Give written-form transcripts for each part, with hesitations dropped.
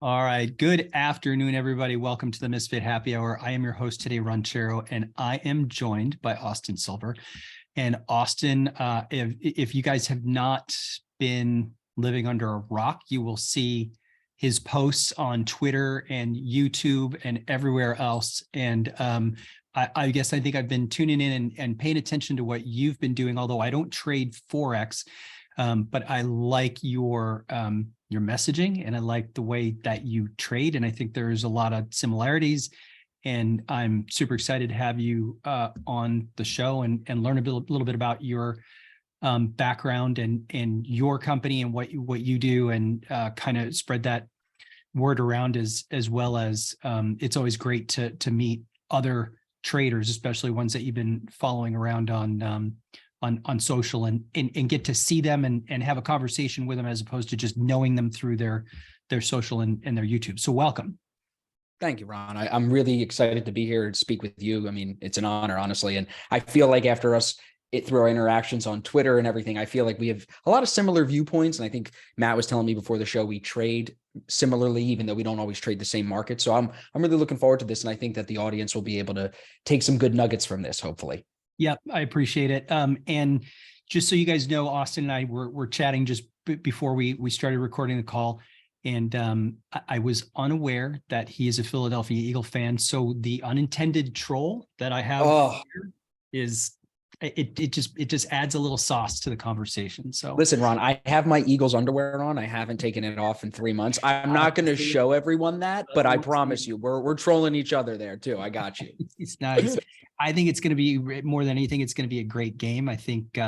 All right. Good afternoon, everybody. Welcome to the Misfit Happy Hour. I am your host today, Ronchero, and I am joined by Austin Silver. And Austin, if you guys have not been living under a rock, you will see his posts on Twitter and YouTube and everywhere else. And I guess I think I've been tuning in and paying attention to what you've been doing, although I don't trade forex. But I like your messaging, and I like the way that you trade, and I think there's a lot of similarities. And I'm super excited to have you on the show and learn a little bit about your background and your company and what you do, and kind of spread that word around as well as it's always great to meet other traders, especially ones that you've been following around on social and get to see them and have a conversation with them, as opposed to just knowing them through their social and their YouTube. So welcome. Thank you, Ron. I'm really excited to be here and speak with you. I mean, it's an honor, honestly. And I feel like after through our interactions on Twitter and everything, I feel like we have a lot of similar viewpoints. And I think Matt was telling me before the show, we trade similarly, even though we don't always trade the same market. So I'm really looking forward to this. And I think that the audience will be able to take some good nuggets from this, hopefully. Yep, I appreciate it. And just so you guys know, Austin and I were chatting just before we started recording the call, and I was unaware that he is a Philadelphia Eagle fan. So the unintended troll that I have here is it just adds a little sauce to the conversation. So listen, Ron, I have my Eagles underwear on. I haven't taken it off in 3 months. I'm not going to show everyone that, but I promise you, we're trolling each other there too. I got you. It's nice. I think it's going to be, more than anything, it's going to be a great game. I think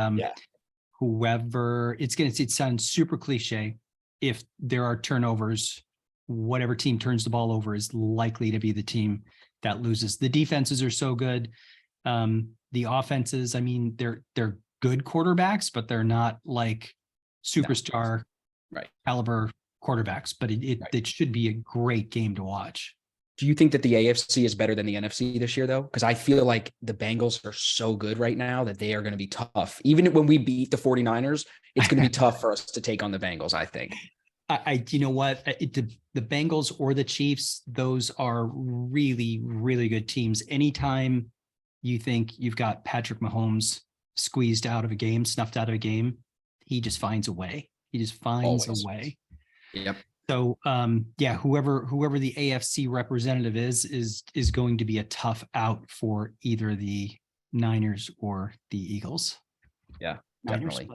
whoever it sounds super cliche. If there are turnovers, whatever team turns the ball over is likely to be the team that loses. The defenses are so good. The offenses, I mean, they're good quarterbacks, but they're not like superstar caliber quarterbacks. But it should be a great game to watch. Do you think that the AFC is better than the NFC this year, though? Because I feel like the Bengals are so good right now that they are going to be tough. Even when we beat the 49ers, it's going to be tough for us to take on the Bengals, I think. You know what? The Bengals or the Chiefs, those are really, really good teams. Anytime you think you've got Patrick Mahomes squeezed out of a game, snuffed out of a game, he just finds a way. He just finds a way. Yep. So, whoever the AFC representative is going to be a tough out for either the Niners or the Eagles. Yeah, definitely.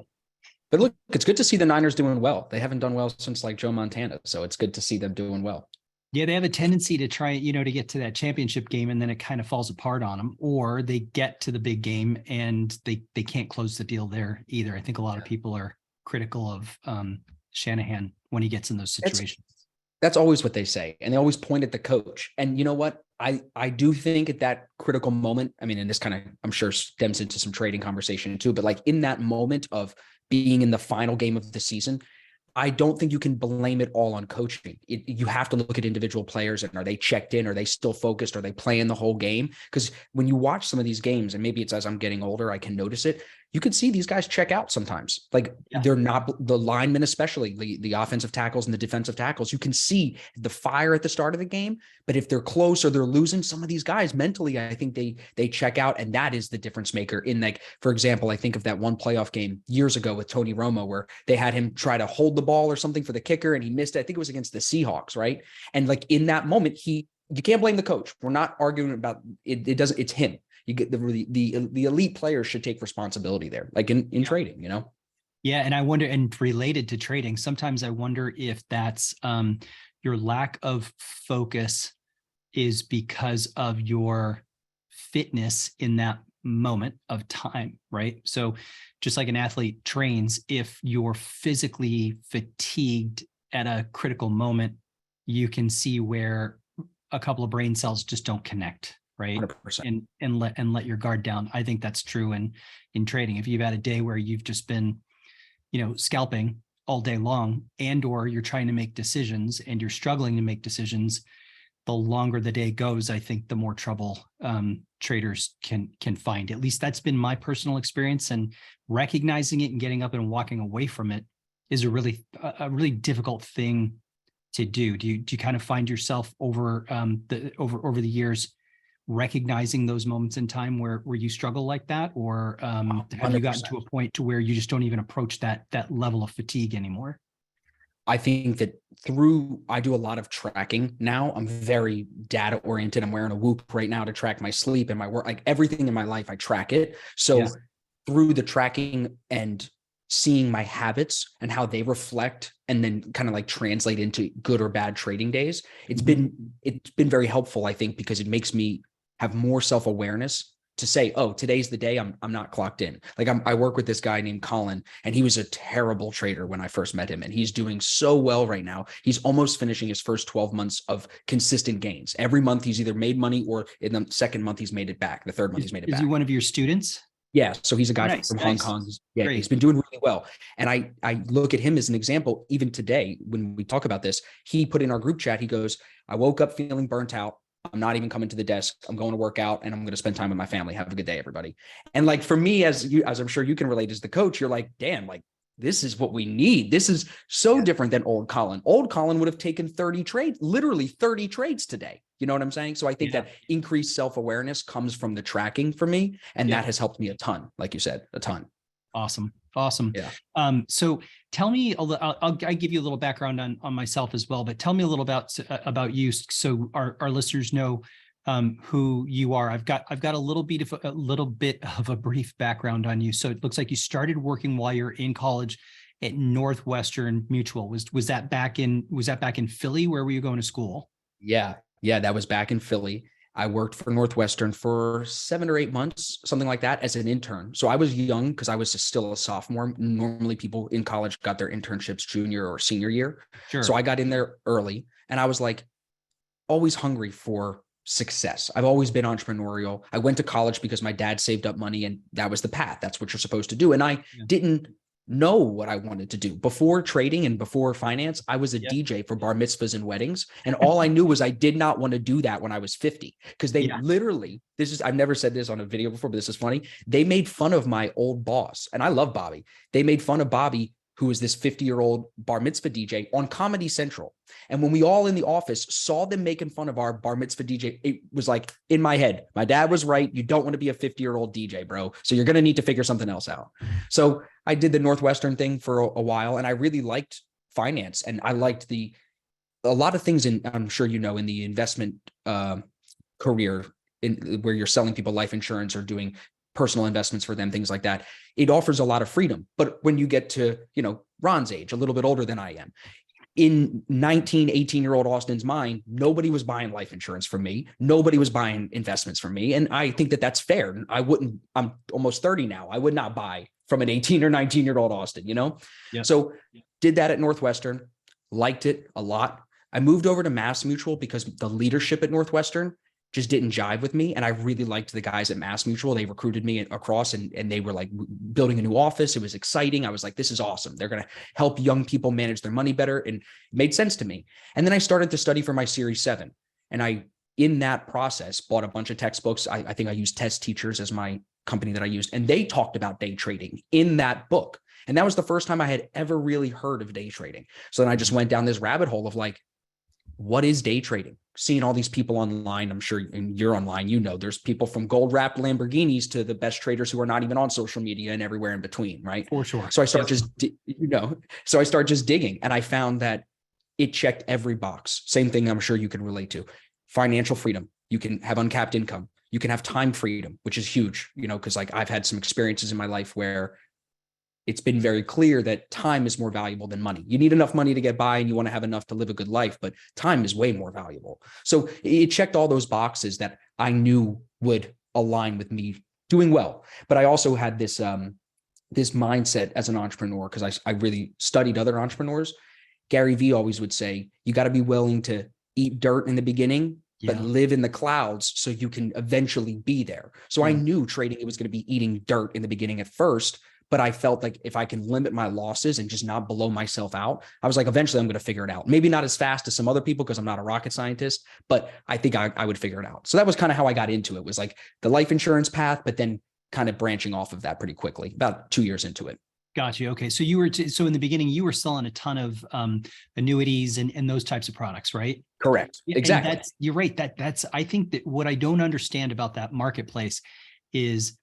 But look, it's good to see the Niners doing well. They haven't done well since like Joe Montana, so it's good to see them doing well. Yeah, they have a tendency to try, to get to that championship game, and then it kind of falls apart on them, or they get to the big game and they can't close the deal there either. I think a lot of people are critical of Shanahan when he gets in those situations. That's always what they say. And they always point at the coach. And you know what? I do think at that critical moment, I mean, and this kind of, I'm sure, stems into some trading conversation too, but like in that moment of being in the final game of the season, I don't think you can blame it all on coaching. You have to look at individual players and are they checked in? Are they still focused? Are they playing the whole game? Because when you watch some of these games, and maybe it's as I'm getting older, I can notice it. You can see these guys check out sometimes. Like they're not, the linemen, especially the offensive tackles and the defensive tackles. You can see the fire at the start of the game, but if they're close or they're losing, some of these guys mentally, I think they check out, and that is the difference maker. In like, for example, I think of that one playoff game years ago with Tony Romo where they had him try to hold the ball or something for the kicker and he missed it. I think it was against the Seahawks, right? And like in that moment, you can't blame the coach. We're not arguing about it. It's him. You get the elite players should take responsibility there, like in trading, Yeah. And I wonder, and related to trading, sometimes I wonder if that's your lack of focus is because of your fitness in that moment of time, right? So just like an athlete trains, if you're physically fatigued at a critical moment, you can see where a couple of brain cells just don't connect. Right. 100%. And let your guard down. I think that's true in trading. If you've had a day where you've just been, scalping all day long, and or you're trying to make decisions and you're struggling to make decisions, the longer the day goes, I think the more trouble traders can find. At least that's been my personal experience, and recognizing it and getting up and walking away from it is a really difficult thing to do? Do you kind of find yourself over over the years recognizing those moments in time where you struggle like that, or have you gotten 100%. to a point to where you just don't even approach that level of fatigue anymore? I think that I do a lot of tracking now. I'm very data oriented. I'm wearing a Whoop right now to track my sleep and my work, like everything in my life, I track it. So Yeah. through the tracking and seeing my habits and how they reflect and then kind of like translate into good or bad trading days, it's been very helpful, I think, because it makes me have more self-awareness to say, oh, today's the day I'm not clocked in. Like I work with this guy named Colin, and he was a terrible trader when I first met him, and he's doing so well right now. He's almost finishing his first 12 months of consistent gains. Every month he's either made money, or in the second month he's made it back. The third month he's made it Is back. he one of your students? Yeah. So he's a guy Nice, from Hong nice. Kong. Yeah, Great. he's been doing really well. And I look at him as an example. Even today, when we talk about this, he put in our group chat, he goes, I woke up feeling burnt out. I'm not even coming to the desk. I'm going to work out and I'm going to spend time with my family. Have a good day, everybody. And like for me, as I'm sure you can relate as the coach, you're like, damn, like this is what we need. This is so different than old Colin. Old Colin would have taken 30 trades, literally 30 trades today. You know what I'm saying? So I think that increased self-awareness comes from the tracking for me. And that has helped me a ton. Like you said, a ton. Awesome. Awesome. Yeah. So tell me, I'll give you a little background on myself as well, but tell me a little about you, so our listeners know who you are. I've got a little bit of a brief background on you. So it looks like you started working while you're in college at Northwestern Mutual. Was that back in Philly? Where were you going to school? Yeah. That was back in Philly. I worked for Northwestern for 7 or 8 months, something like that, as an intern. So I was young because I was still a sophomore. Normally people in college got their internships junior or senior year. Sure. So I got in there early, and I was like always hungry for success. I've always been entrepreneurial. I went to college because my dad saved up money, and that was the path. That's what you're supposed to do. And I didn't know what I wanted to do. Before trading and before finance, I was a DJ for bar mitzvahs and weddings. And all I knew was I did not want to do that when I was 50, because they literally, I've never said this on a video before, but this is funny. They made fun of my old boss, and I love Bobby. They made fun of Bobby, who was this 50-year-old bar mitzvah DJ, on Comedy Central. And when we all in the office saw them making fun of our bar mitzvah DJ, it was like in my head, my dad was right. You don't want to be a 50-year-old DJ, bro. So you're going to need to figure something else out. So I did the Northwestern thing for a while, and I really liked finance, and I liked a lot of things I'm sure you know, in the investment career, where you're selling people life insurance or doing personal investments for them, things like that. It offers a lot of freedom. But when you get to, Ron's age, a little bit older than I am, in 18-year-old Austin's mind, nobody was buying life insurance from me. Nobody was buying investments from me. And I think that that's fair. I'm almost 30 now. I would not buy from an 18 or 19-year-old Austin, So did that at Northwestern, liked it a lot. I moved over to Mass Mutual because the leadership at Northwestern just didn't jive with me. And I really liked the guys at Mass Mutual. They recruited me across, and they were like building a new office. It was exciting. I was like, this is awesome. They're going to help young people manage their money better. And it made sense to me. And then I started to study for my Series 7. And I, in that process, bought a bunch of textbooks. I think I used Test Teachers as my company that I used. And they talked about day trading in that book. And that was the first time I had ever really heard of day trading. So then I just went down this rabbit hole of like, what is day trading? Seeing all these people online, I'm sure you're online, there's people from gold wrapped Lamborghinis to the best traders who are not even on social media and everywhere in between, right? For sure. So I start just digging, and I found that it checked every box. Same thing I'm sure you can relate to. Financial freedom. You can have uncapped income. You can have time freedom, which is huge, because like I've had some experiences in my life where it's been very clear that time is more valuable than money. You need enough money to get by, and you want to have enough to live a good life, but time is way more valuable. So it checked all those boxes that I knew would align with me doing well. But I also had this mindset as an entrepreneur, because I really studied other entrepreneurs. Gary Vee always would say, you got to be willing to eat dirt in the beginning, but live in the clouds so you can eventually be there. So I knew trading, it was going to be eating dirt in the beginning at first. But I felt like if I can limit my losses and just not blow myself out, I was like, eventually I'm going to figure it out. Maybe not as fast as some other people, because I'm not a rocket scientist, but I think I would figure it out. So that was kind of how I got into it, was like the life insurance path, but then kind of branching off of that pretty quickly, about 2 years into it. Got you. Okay. So you were, so in the beginning, you were selling a ton of annuities and those types of products, right? Correct. Yeah, Exactly. and you're right. That's, I think that what I don't understand about that marketplace is,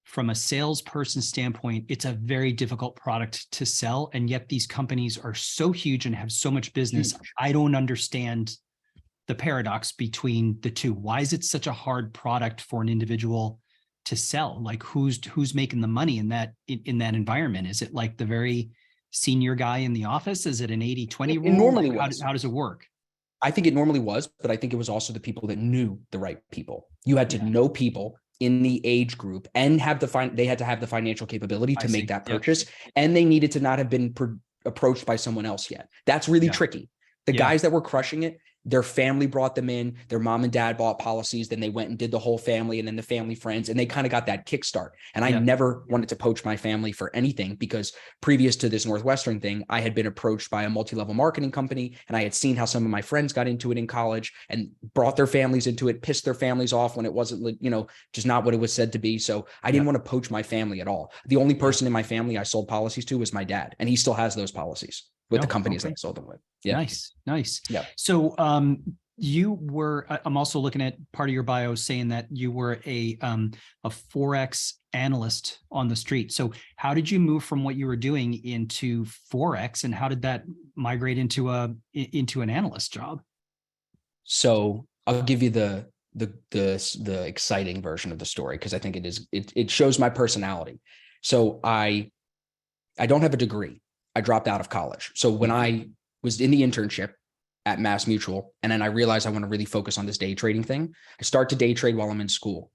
from a salesperson standpoint, it's a very difficult product to sell. And yet these companies are so huge and have so much business. Huge. I don't understand the paradox between the two. Why is it such a hard product for an individual to sell? Like who's making the money in that environment? Is it like the very senior guy in the office? Is it an 80-20 It rule? normally Like was. how does it work? I think it normally was, but I think it was also the people that knew the right people. You had to Yeah. know people in the age group and have they had to have the financial capability I to make see. that Yep. purchase. And they needed to not have been approached by someone else yet. That's really Yeah. tricky. The Yeah. guys that were crushing it, their family brought them in, their mom and dad bought policies, then they went and did the whole family and then the family friends, and they kind of got that kickstart. And I Yeah. never wanted to poach my family for anything, because previous to this Northwestern thing, I had been approached by a multi-level marketing company, and I had seen how some of my friends got into it in college and brought their families into it, pissed their families off when it wasn't, just not what it was said to be. So I didn't want to poach my family at all. The only person in my family I sold policies to was my dad, and he still has those policies with the companies that I sold them with. Yeah. Nice. Yeah. So you were, I'm also looking at part of your bio saying that you were a forex analyst on the street. So how did you move from what you were doing into forex, and how did that migrate into an analyst job? So I'll give you the exciting version of the story, because I think it shows my personality. So I don't have a degree. I dropped out of college. So when I was in the internship at Mass Mutual, and then I realized I want to really focus on this day trading thing, I start to day trade while I'm in school.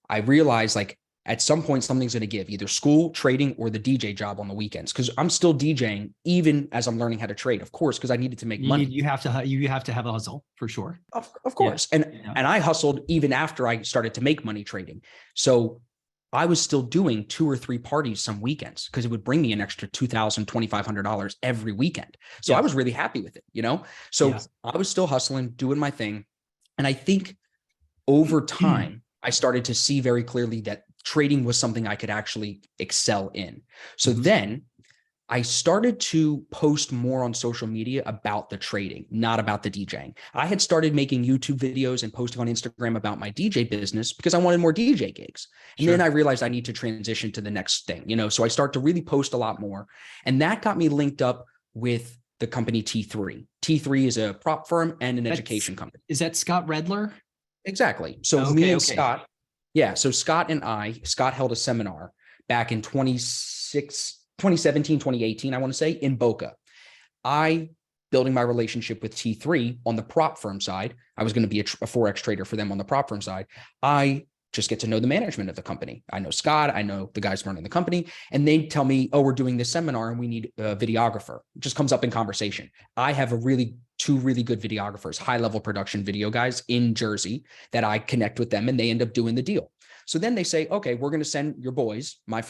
I realized, like, at some point something's going to give, either school, trading, or the DJ job on the weekends, because I'm still DJing even as I'm learning how to trade, of course, because I needed to make money. You have to have a hustle for sure. Of course. Yeah. And I hustled even after I started to make money trading. So I was still doing 2 or 3 parties some weekends, because it would bring me an extra $2,000, $2,500 every weekend. So I was really happy with it, So I was still hustling, doing my thing. And I think over time, I started to see very clearly that trading was something I could actually excel in. So then I started to post more on social media about the trading, not about the DJing. I had started making YouTube videos and posting on Instagram about my DJ business because I wanted more DJ gigs. And then I realized I need to transition to the next thing, so I start to really post a lot more. And that got me linked up with the company T3. T3 is a prop firm and an education company. Is that Scott Redler? Exactly. So me and Scott, so Scott held a seminar back in 2017, 2018, I want to say, in Boca. I, building my relationship with T3 on the prop firm side, I was going to be a forex trader for them on the prop firm side. I just get to know the management of the company. I know Scott, I know the guys running the company, and they tell me, oh, we're doing this seminar and we need a videographer. It just comes up in conversation. I have two really good videographers, high level production video guys in Jersey, that I connect with them, and they end up doing the deal. So then they say, okay, we're going to send your boys, my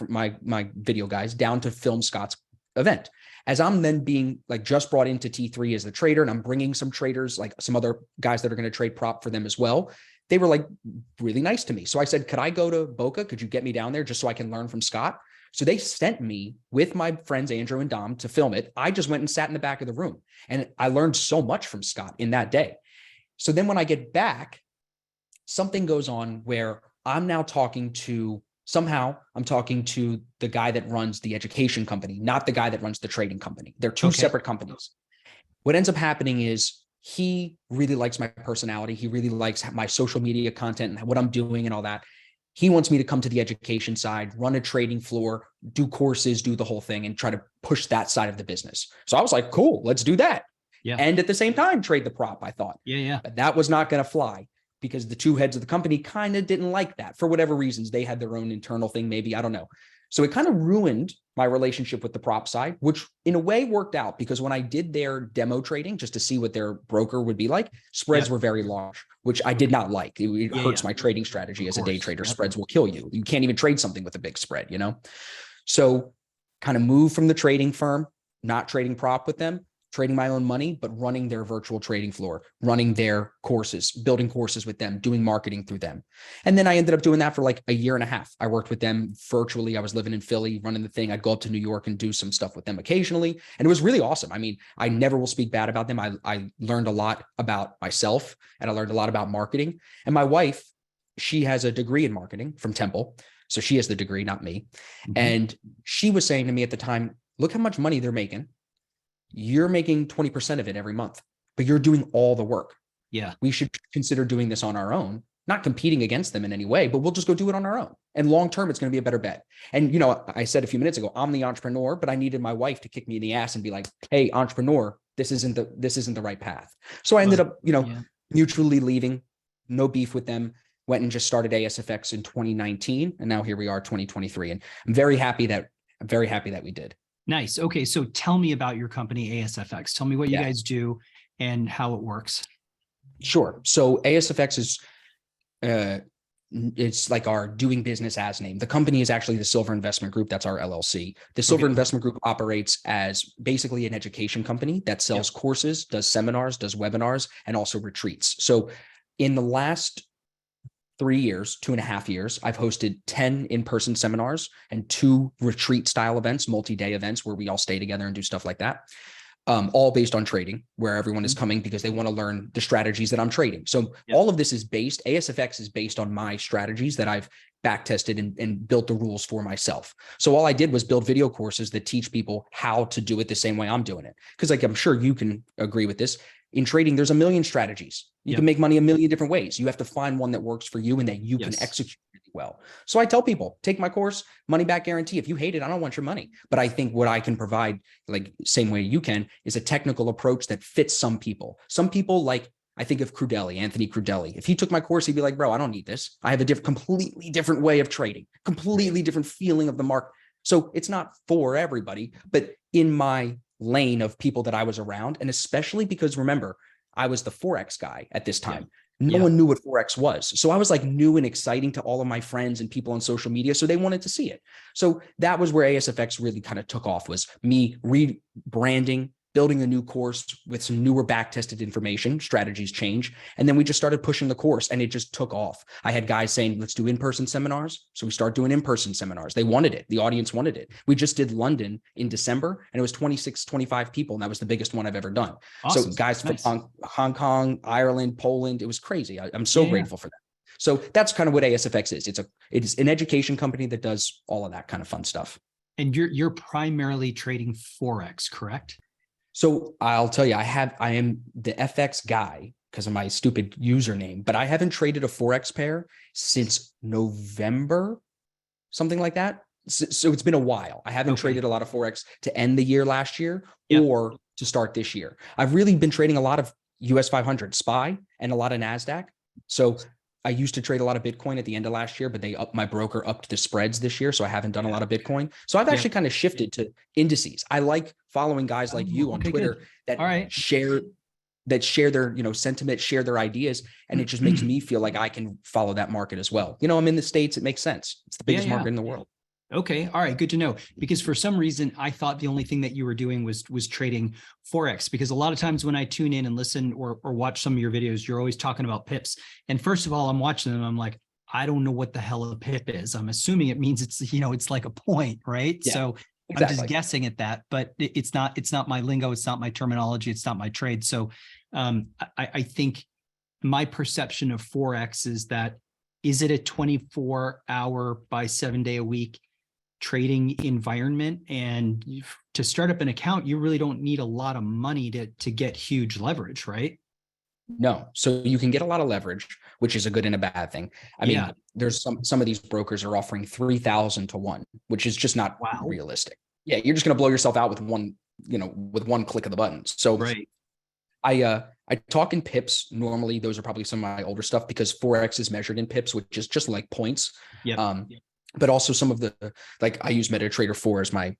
video guys, down to film Scott's event. As I'm then being just brought into T3 as the trader, and I'm bringing some traders, like some other guys that are going to trade prop for them as well. They were really nice to me. So I said, could I go to Boca? Could you get me down there just so I can learn from Scott? So they sent me with my friends, Andrew and Dom, to film it. I just went and sat in the back of the room, and I learned so much from Scott in that day. So then when I get back, something goes on where I'm now talking to the guy that runs the education company, not the guy that runs the trading company. They're two separate companies. What ends up happening is he really likes my personality. He really likes my social media content and what I'm doing and all that. He wants me to come to the education side, run a trading floor, do courses, do the whole thing, and try to push that side of the business. So I was like, cool, let's do that. Yeah. And at the same time, trade the prop, I thought. Yeah. But that was not going to fly, because the two heads of the company kind of didn't like that for whatever reasons. They had their own internal thing, maybe, I don't know. So it kind of ruined my relationship with the prop side, which in a way worked out, because when I did their demo trading just to see what their broker would be like, spreads were very large, which I did not like. It hurts my trading strategy as a day trader. Spreads will kill you. You can't even trade something with a big spread, So kind of move from the trading firm, not trading prop with them, trading my own money, but running their virtual trading floor, running their courses, building courses with them, doing marketing through them. And then I ended up doing that for like a year and a half. I worked with them virtually. I was living in Philly, running the thing. I'd go up to New York and do some stuff with them occasionally. And it was really awesome. I mean, I never will speak bad about them. I learned a lot about myself, and I learned a lot about marketing. And my wife, she has a degree in marketing from Temple. So she has the degree, not me. Mm-hmm. And she was saying to me at the time, look how much money they're making. You're making 20% of it every month, but you're doing all the work. Yeah. We should consider doing this on our own, not competing against them in any way, but we'll just go do it on our own. And long-term, it's going to be a better bet. And, you know, I said a few minutes ago, I'm the entrepreneur, but I needed my wife to kick me in the ass and be like, hey, entrepreneur, this isn't the right path. So I ended up, mutually leaving, no beef with them, went and just started ASFX in 2019. And now here we are, 2023. And I'm very happy that we did. Nice. Okay. So tell me about your company, ASFX. Tell me what you guys do and how it works. Sure. So ASFX is, it's like our doing business as name. The company is actually the Silver Investment Group. That's our LLC. The Silver Investment Group operates as basically an education company that sells courses, does seminars, does webinars, and also retreats. So in the last 2.5 years, I've hosted 10 in-person seminars and 2 retreat style events, multi-day events where we all stay together and do stuff like that. All based on trading, where everyone is coming because they want to learn the strategies that I'm trading. So all of this is ASFX is based on my strategies that I've back tested and built the rules for myself. So all I did was build video courses that teach people how to do it the same way I'm doing it. Because like, I'm sure you can agree with this. In trading, there's a million strategies. You can make money a million different ways. You have to find one that works for you and that you can execute really well. So I tell people, take my course, money back guarantee. If you hate it, I don't want your money. But I think what I can provide, like same way you can, is a technical approach that fits some people. Some people, like I think of Anthony Crudelli. If he took my course, he'd be like, bro, I don't need this. I have a completely different way of trading, completely different feeling of the market. So it's not for everybody, but in my lane of people that I was around, and especially because remember, I was the forex guy at this time. No one knew what forex was. So I was like new and exciting to all of my friends and people on social media. So they wanted to see it. So that was where ASFX really kind of took off, was me rebranding, building a new course with some newer back tested information. Strategies change. And then we just started pushing the course and it just took off. I had guys saying, let's do in-person seminars. So we started doing in-person seminars. They wanted it. The audience wanted it. We just did London in December and it was 26, 25 people. And that was the biggest one I've ever done. Awesome. So guys from Hong Kong, Ireland, Poland, it was crazy. I'm so grateful for that. So that's kind of what ASFX is. It is an education company that does all of that kind of fun stuff. And you're primarily trading forex, correct? So I'll tell you, I am the FX guy because of my stupid username, but I haven't traded a forex pair since November, something like that. So it's been a while. I haven't traded a lot of forex to end the year last year or to start this year. I've really been trading a lot of US 500 SPY and a lot of NASDAQ. So I used to trade a lot of Bitcoin at the end of last year, but my broker upped the spreads this year. So I haven't done a lot of Bitcoin. So I've actually kind of shifted to indices. I like following guys like you on Twitter that share their, sentiment, share their ideas. And it just makes me feel like I can follow that market as well. I'm in the States. It makes sense. It's the biggest market in the world. Okay. All right. Good to know. Because for some reason, I thought the only thing that you were doing was trading forex. Because a lot of times when I tune in and listen or watch some of your videos, you're always talking about pips. And first of all, I'm watching them. I'm like, I don't know what the hell a pip is. I'm assuming it means it's like a point, right? Yeah, so exactly. I'm just guessing at that, but it's not my lingo. It's not my terminology. It's not my trade. So I think my perception of forex is that, is it a 24-hour by 7-day a week trading environment? And to start up an account, you really don't need a lot of money to get huge leverage, right? No. So you can get a lot of leverage, which is a good and a bad thing. I mean, there's some of these brokers are offering 3,000 to 1, which is just not realistic. Yeah. You're just going to blow yourself out with with one click of the button. So I talk in pips. Normally, those are probably some of my older stuff because forex is measured in pips, which is just like points. But also some of I use MetaTrader 4 as my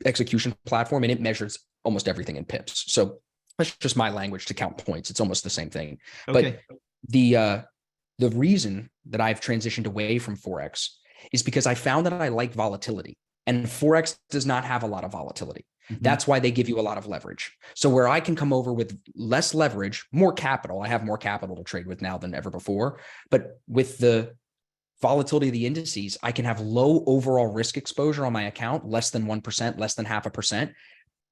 execution platform, and it measures almost everything in pips. So that's just my language to count points. It's almost the same thing. Okay. But the reason that I've transitioned away from forex is because I found that I like volatility, and forex does not have a lot of volatility. Mhm. That's why they give you a lot of leverage. So where I can come over with less leverage, more capital, I have more capital to trade with now than ever before. But with the volatility of the indices, I can have low overall risk exposure on my account, less than 1%, less than 0.5%,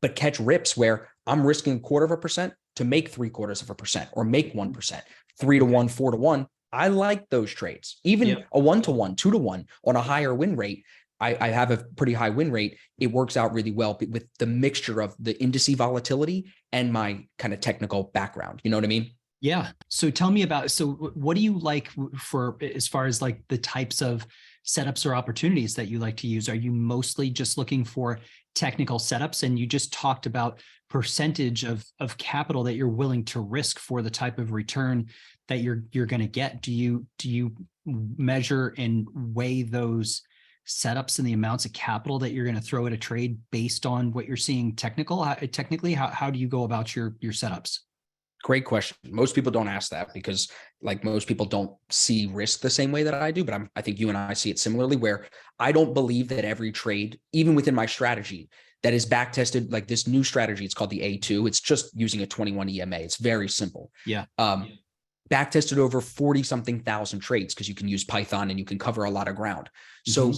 but catch rips where I'm risking 0.25% to make 0.75% or make 1%, 3-to-1, 4-to-1. I like those trades. Even a 1-to-1, 2-to-1 on a higher win rate. I have a pretty high win rate. It works out really well with the mixture of the indice volatility and my kind of technical background. You know what I mean? Yeah. So tell me about, so what do you like for, as far as like the types of setups or opportunities that you like to use? Are you mostly just looking for technical setups? And you just talked about percentage of capital that you're willing to risk for the type of return that you're going to get. Do you measure and weigh those setups and the amounts of capital that you're going to throw at a trade based on what you're seeing technically? How do you go about your setups? Great question. Most people don't ask that because like most people don't see risk the same way that I do, but I think you and I see it similarly, where I don't believe that every trade, even within my strategy, that is back tested, like this new strategy, it's called the A2. It's just using a 21 EMA. It's very simple. Yeah. Back tested over 40 something thousand trades because you can use Python and you can cover a lot of ground. So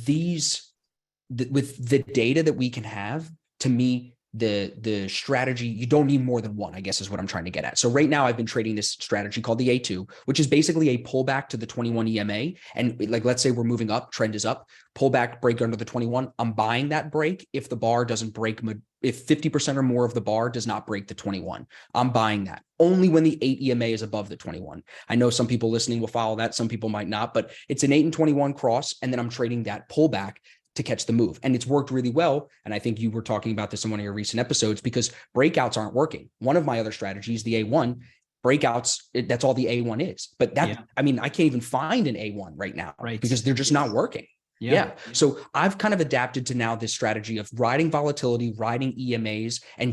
with the data that we can have, to me, the strategy, you don't need more than one, I guess is what I'm trying to get at. So right now I've been trading this strategy called the A2, which is basically a pullback to the 21 EMA. And like, let's say we're moving up, trend is up, pullback, break under the 21. I'm buying that break if the bar doesn't break, if 50% or more of the bar does not break the 21. I'm buying that only when the 8 EMA is above the 21. I know some people listening will follow that, some people might not, but it's an 8 and 21 cross. And then I'm trading that pullback to catch the move. And it's worked really well. And I think you were talking about this in one of your recent episodes, because breakouts aren't working. One of my other strategies, the A1, breakouts, that's all the A1 is. But that, I mean, I can't even find an A1 right now, because they're just not working. Yeah. So I've kind of adapted to now this strategy of riding volatility, riding EMAs, and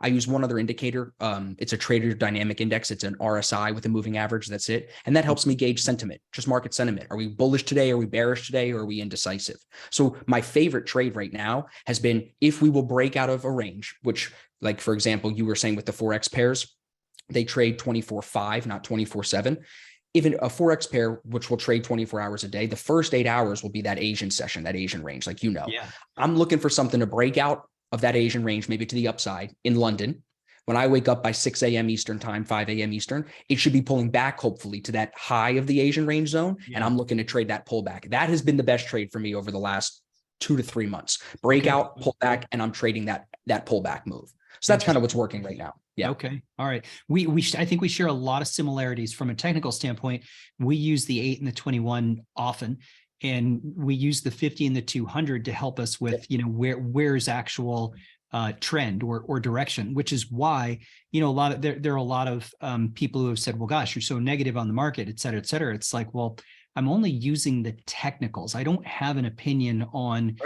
I use one other indicator. It's a trader dynamic index. It's an RSI with a moving average. That's it. And that helps me gauge sentiment, just market sentiment. Are we bullish today? Are we bearish today? Or are we indecisive? So my favorite trade right now has been if we will break out of a range, which, like, for example, you were saying with the forex pairs, they trade 24/5, not 24/7. Even a forex pair, which will trade 24 hours a day, the first 8 hours will be that Asian session, that Asian range, like, I'm looking for something to break out of that Asian range, maybe to the upside in London. When I wake up by 6 a.m. Eastern time, 5 a.m. Eastern, it should be pulling back, hopefully, to that high of the Asian range zone. And I'm looking to trade that pullback. That has been the best trade for me over the last 2 to 3 months. Breakout, pullback, and I'm trading that pullback move. So that's kind of what's working right now. Yeah. Okay. All right. I think we share a lot of similarities from a technical standpoint. We use the 8 and the 21 often, and we use the 50 and the 200 to help us with, where's actual trend or direction, which is why, there are a lot of people who have said, well, gosh, you're so negative on the market, et cetera, et cetera. It's like, well, I'm only using the technicals. I don't have an opinion on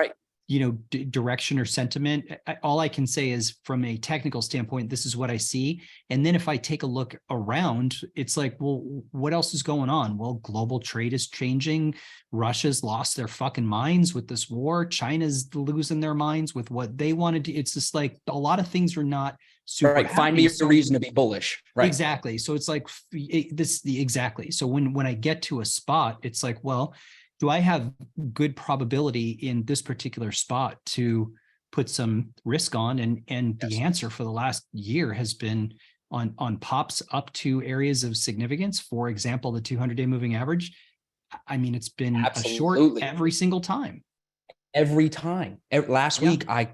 direction or sentiment. All I can say is, from a technical standpoint, this is what I see. And then if I take a look around, it's like, well, what else is going on? Well, global trade is changing. Russia's lost their fucking minds with this war. China's losing their minds with what they want to do. It's just like a lot of things are not super happy. Find me a reason to be bullish. Right. Exactly. So it's like exactly. So when I get to a spot, it's like, well, do I have good probability in this particular spot to put some risk on? And the answer for the last year has been on pops up to areas of significance. For example, the 200-day moving average. I mean, it's been a short every single time. Every time. Last week, I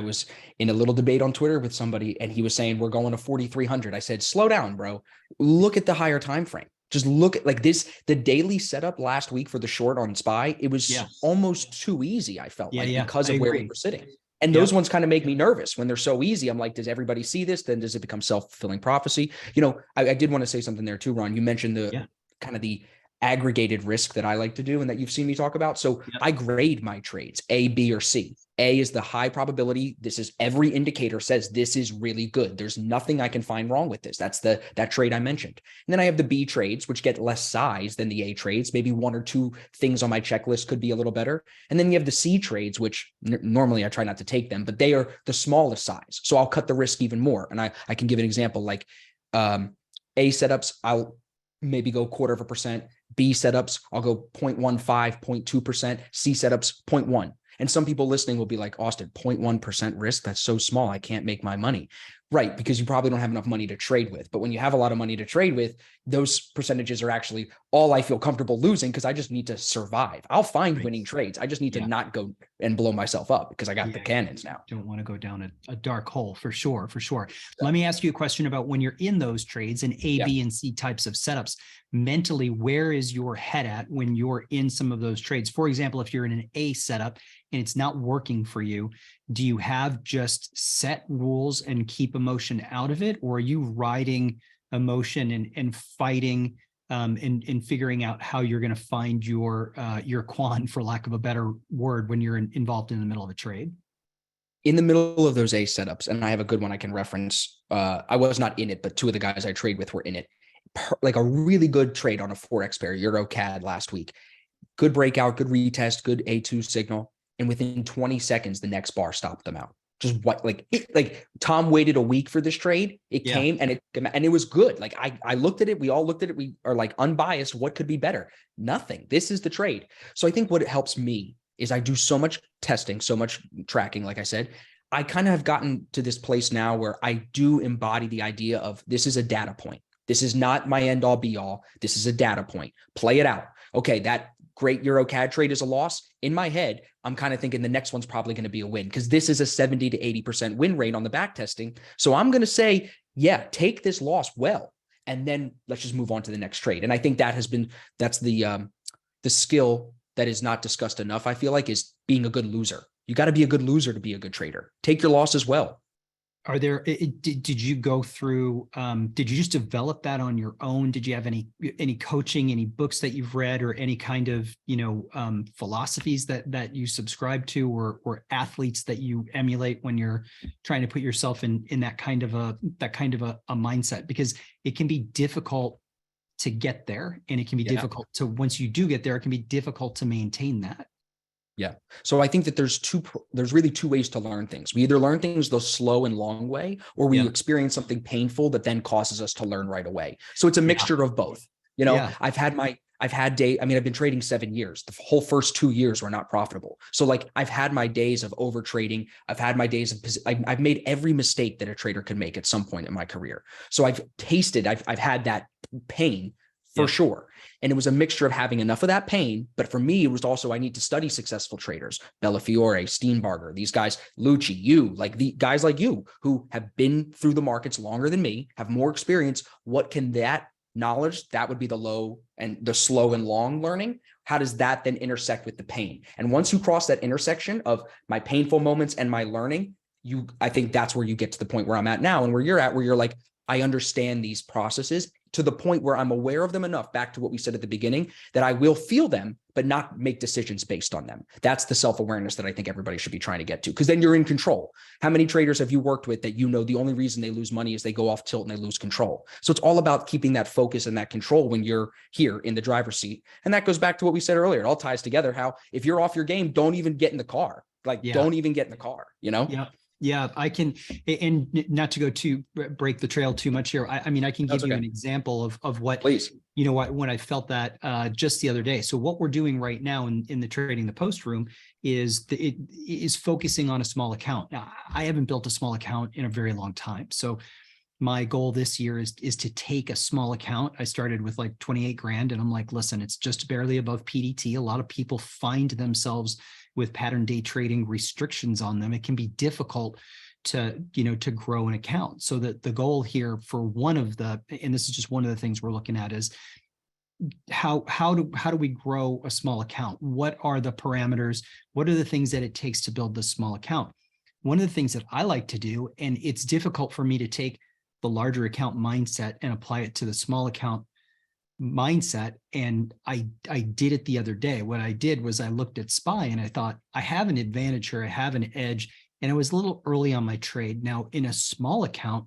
was in a little debate on Twitter with somebody, and he was saying, we're going to 4,300. I said, slow down, bro. Look at the higher time frame. Just look at like this, the daily setup last week for the short on SPY. It was almost too easy, I felt because of where we were sitting. And those ones kind of make me nervous when they're so easy. I'm like, does everybody see this? Then does it become self-fulfilling prophecy? I did want to say something there too, Ron. You mentioned the kind of the aggregated risk that I like to do and that you've seen me talk about. So Yep. I grade my trades A, B, or C. A is the high probability. This is every indicator says this is really good. There's nothing I can find wrong with this. That's that trade I mentioned. And then I have the B trades, which get less size than the A trades. Maybe one or two things on my checklist could be a little better. And then you have the C trades, which normally I try not to take them, but they are the smallest size. So I'll cut the risk even more. And I can give an example like A setups, I'll maybe go 0.25%. B setups, I'll go 0.15, 0.2%. C setups, 0.1. And some people listening will be like, Austin, 0.1% risk. That's so small. I can't make my money. Right. Because you probably don't have enough money to trade with. But when you have a lot of money to trade with, those percentages are actually all I feel comfortable losing because I just need to survive. I'll find winning trades. I just need to not go and blow myself up because I got the cannons now. Don't want to go down a dark hole for sure. For sure. Let me ask you a question about when you're in those trades and A, B, and C types of setups. Mentally, where is your head at when you're in some of those trades? For example, if you're in an A setup and it's not working for you, do you have just set rules and keep emotion out of it? Or are you riding emotion and fighting and figuring out how you're going to find your quan, for lack of a better word, when you're involved in the middle of a trade? In the middle of those A setups, and I have a good one I can reference. I was not in it, but two of the guys I trade with were in it. Like a really good trade on a forex pair, Euro CAD last week. Good breakout, good retest, good A2 signal. And within 20 seconds, the next bar stopped them out. Just what, like Tom waited a week for this trade. It came and it was good. Like I looked at it. We all looked at it. We are like unbiased. What could be better? Nothing. This is the trade. So I think what it helps me is I do so much testing, so much tracking. Like I said, I kind of have gotten to this place now where I do embody the idea of this is a data point. This is not my end all be all. This is a data point. Play it out. Okay, that great Euro CAD trade is a loss. In my head, I'm kind of thinking the next one's probably going to be a win because this is a 70 to 80% win rate on the back testing. So I'm going to say, yeah, take this loss well, and then let's just move on to the next trade. And I think that's the skill that is not discussed enough. I feel like is being a good loser. You got to be a good loser to be a good trader. Take your losses well. Are there, did you go through, did you just develop that on your own? Did you have any coaching, any books that you've read, or any kind of, philosophies that you subscribe to, or athletes that you emulate when you're trying to put yourself in that kind of a mindset? Because it can be difficult to get there, and it can be difficult to, once you do get there, it can be difficult to maintain that. Yeah. So I think that there's really two ways to learn things. We either learn things the slow and long way, or we experience something painful that then causes us to learn right away. So it's a mixture of both. I've been trading 7 years. The whole first 2 years were not profitable. So like I've had my days of over trading. I've had my days of, I've made every mistake that a trader can make at some point in my career. So I've had that pain for sure. And it was a mixture of having enough of that pain. But for me, it was also, I need to study successful traders, Bellafiore, Steenbarger, these guys, Lucci, you, like the guys like you who have been through the markets longer than me, have more experience. What can that knowledge, that would be the low and the slow and long learning. How does that then intersect with the pain? And once you cross that intersection of my painful moments and my learning, I think that's where you get to the point where I'm at now and where you're at, where you're like, I understand these processes to the point where I'm aware of them enough, back to what we said at the beginning, that I will feel them, but not make decisions based on them. That's the self-awareness that I think everybody should be trying to get to, because then you're in control. How many traders have you worked with that the only reason they lose money is they go off tilt and they lose control? So it's all about keeping that focus and that control when you're here in the driver's seat. And that goes back to what we said earlier. It all ties together, how if you're off your game, don't even get in the car. Don't even get in the car, Yeah. Yeah, I can, and not to break the trail too much here. I can give you an example of what, please, when I felt that just the other day. So what we're doing right now in the Trading the Post room is focusing on a small account. Now, I haven't built a small account in a very long time. So my goal this year is to take a small account. I started with like 28 grand, and I'm like, listen, it's just barely above PDT. A lot of people find themselves with pattern day trading restrictions on them. It can be difficult to grow an account. So that the goal here for and this is just one of the things we're looking at, is how do we grow a small account? What are the parameters? What are the things that it takes to build this small account? One of the things that I like to do, and it's difficult for me to take the larger account mindset and apply it to the small account mindset. And I did it the other day. What I did was I looked at SPY and I thought, I have an advantage here. I have an edge. And I was a little early on my trade. Now, in a small account,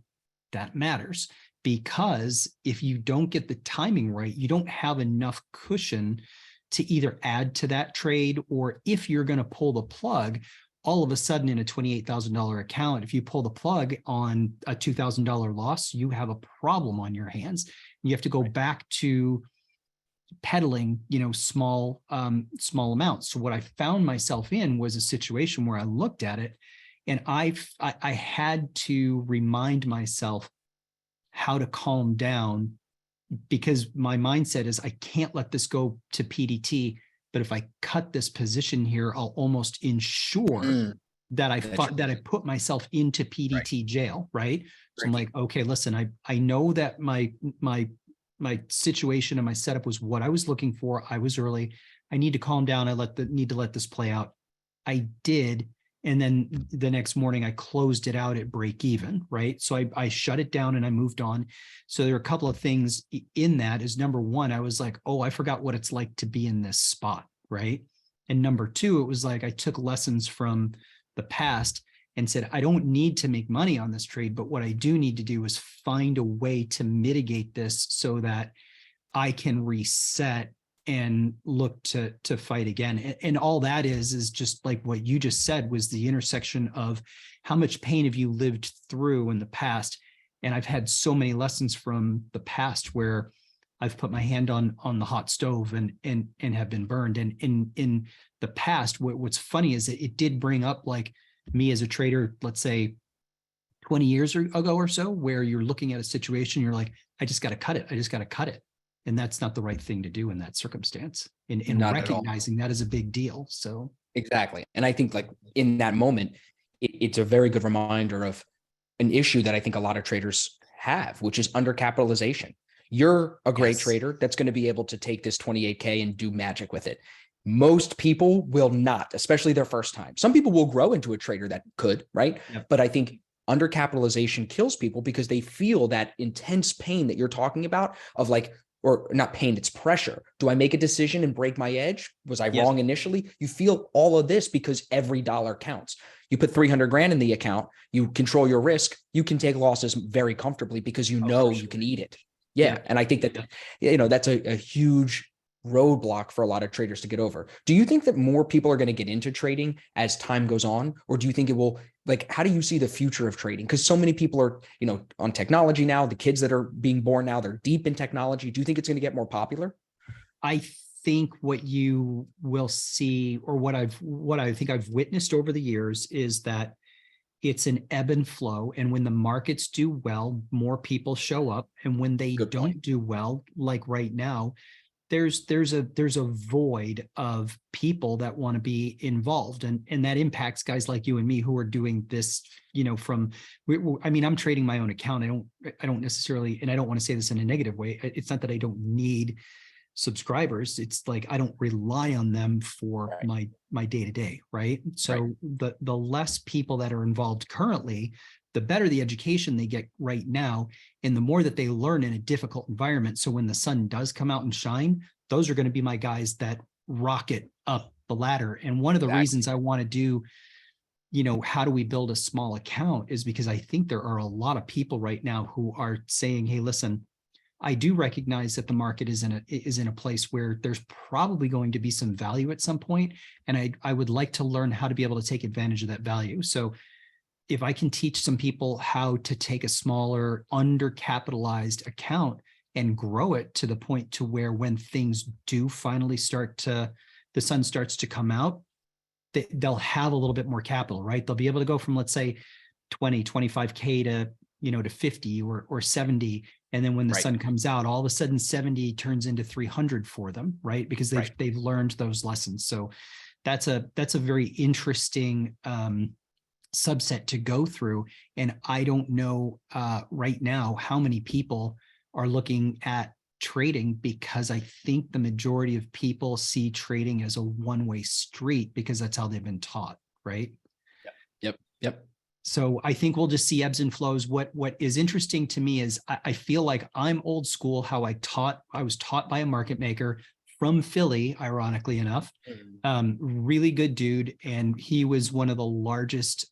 that matters, because if you don't get the timing right, you don't have enough cushion to either add to that trade, or if you're going to pull the plug, all of a sudden in a $28,000 account, if you pull the plug on a $2,000 loss, you have a problem on your hands. You have to go back to peddling, small amounts. So what I found myself in was a situation where I looked at it and I had to remind myself how to calm down, because my mindset is I can't let this go to PDT. But if I cut this position here, I'll almost ensure that I put myself into PDT jail, right? So I'm like, okay, listen, I know that my situation and my setup was what I was looking for. I was early. I need to calm down. Need to let this play out. I did. And then the next morning I closed it out at break even, right? So I shut it down and I moved on. So there are a couple of things in that. Is number one, I was like, oh, I forgot what it's like to be in this spot, right? And number two, it was like I took lessons from the past and said, I don't need to make money on this trade, but what I do need to do is find a way to mitigate this so that I can reset and look to fight again. And all that is just like what you just said, was the intersection of how much pain have you lived through in the past. And I've had so many lessons from the past where I've put my hand on the hot stove and have been burned. And in the past, what's funny is that it did bring up like me as a trader, let's say 20 years ago or so, where you're looking at a situation, you're like, I just got to cut it. I just got to cut it. And that's not the right thing to do in that circumstance. And recognizing that is a big deal. So exactly. And I think like in that moment, it's a very good reminder of an issue that I think a lot of traders have, which is undercapitalization. You're a great trader that's going to be able to take this 28K and do magic with it. Most people will not, especially their first time. Some people will grow into a trader that could, right? Yep. But I think undercapitalization kills people because they feel that intense pain that you're talking about of like, or not pain, it's pressure. Do I make a decision and break my edge? Was I wrong initially? You feel all of this because every dollar counts. You put 300 grand in the account, you control your risk, you can take losses very comfortably because you know you can eat it. Yeah. And I think that, that's a huge roadblock for a lot of traders to get over. Do you think that more people are going to get into trading as time goes on? Or do you think it will, like, how do you see the future of trading? Because so many people are, on technology now, the kids that are being born now, they're deep in technology. Do you think it's going to get more popular? I think what you will see, or what I think I've witnessed over the years, is that it's an ebb and flow. And when the markets do well, more people show up. And when they don't do well, like right now, there's a void of people that want to be involved, and that impacts guys like you and me who are doing this, I'm trading my own account. I don't necessarily, and I don't want to say this in a negative way. It's not that I don't need subscribers. It's like, I don't rely on them for my day-to-day. Right. So the less people that are involved currently, the better the education they get right now, and the more that they learn in a difficult environment. So when the sun does come out and shine, those are going to be my guys that rocket up the ladder. And one of the reasons I want to do, how do we build a small account, is because I think there are a lot of people right now who are saying, hey, listen, I do recognize that the market is in a place where there's probably going to be some value at some point. And I would like to learn how to be able to take advantage of that value. So if I can teach some people how to take a smaller, undercapitalized account and grow it to the point to where when things do finally the sun starts to come out, they'll have a little bit more capital, right? They'll be able to go from, let's say, 20, 25K to 50 or 70. And then when the sun comes out, all of a sudden 70 turns into 300 for them, right? Because they've learned those lessons. So that's a very interesting subset to go through. And I don't know right now how many people are looking at trading, because I think the majority of people see trading as a one-way street because that's how they've been taught, right? Yep. So I think we'll just see ebbs and flows. What is interesting to me is I feel like I'm old school, how I was taught by a market maker from Philly, ironically enough. Really good dude. And he was one of the largest,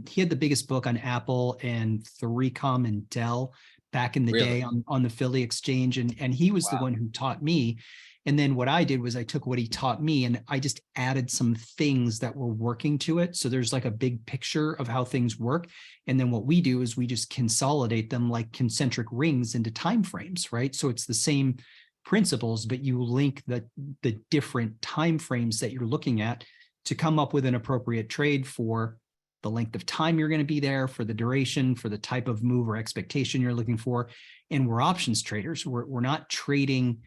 he had the biggest book on Apple and 3Com and Dell back in the day on the Philly exchange. And he was the one who taught me. And then what I did was I took what he taught me and I just added some things that were working to it. So there's like a big picture of how things work. And then what we do is we just consolidate them like concentric rings into timeframes, right? So it's the same principles, but you link the different timeframes that you're looking at to come up with an appropriate trade for the length of time you're going to be there, for the duration, for the type of move or expectation you're looking for. And we're options traders. We're not trading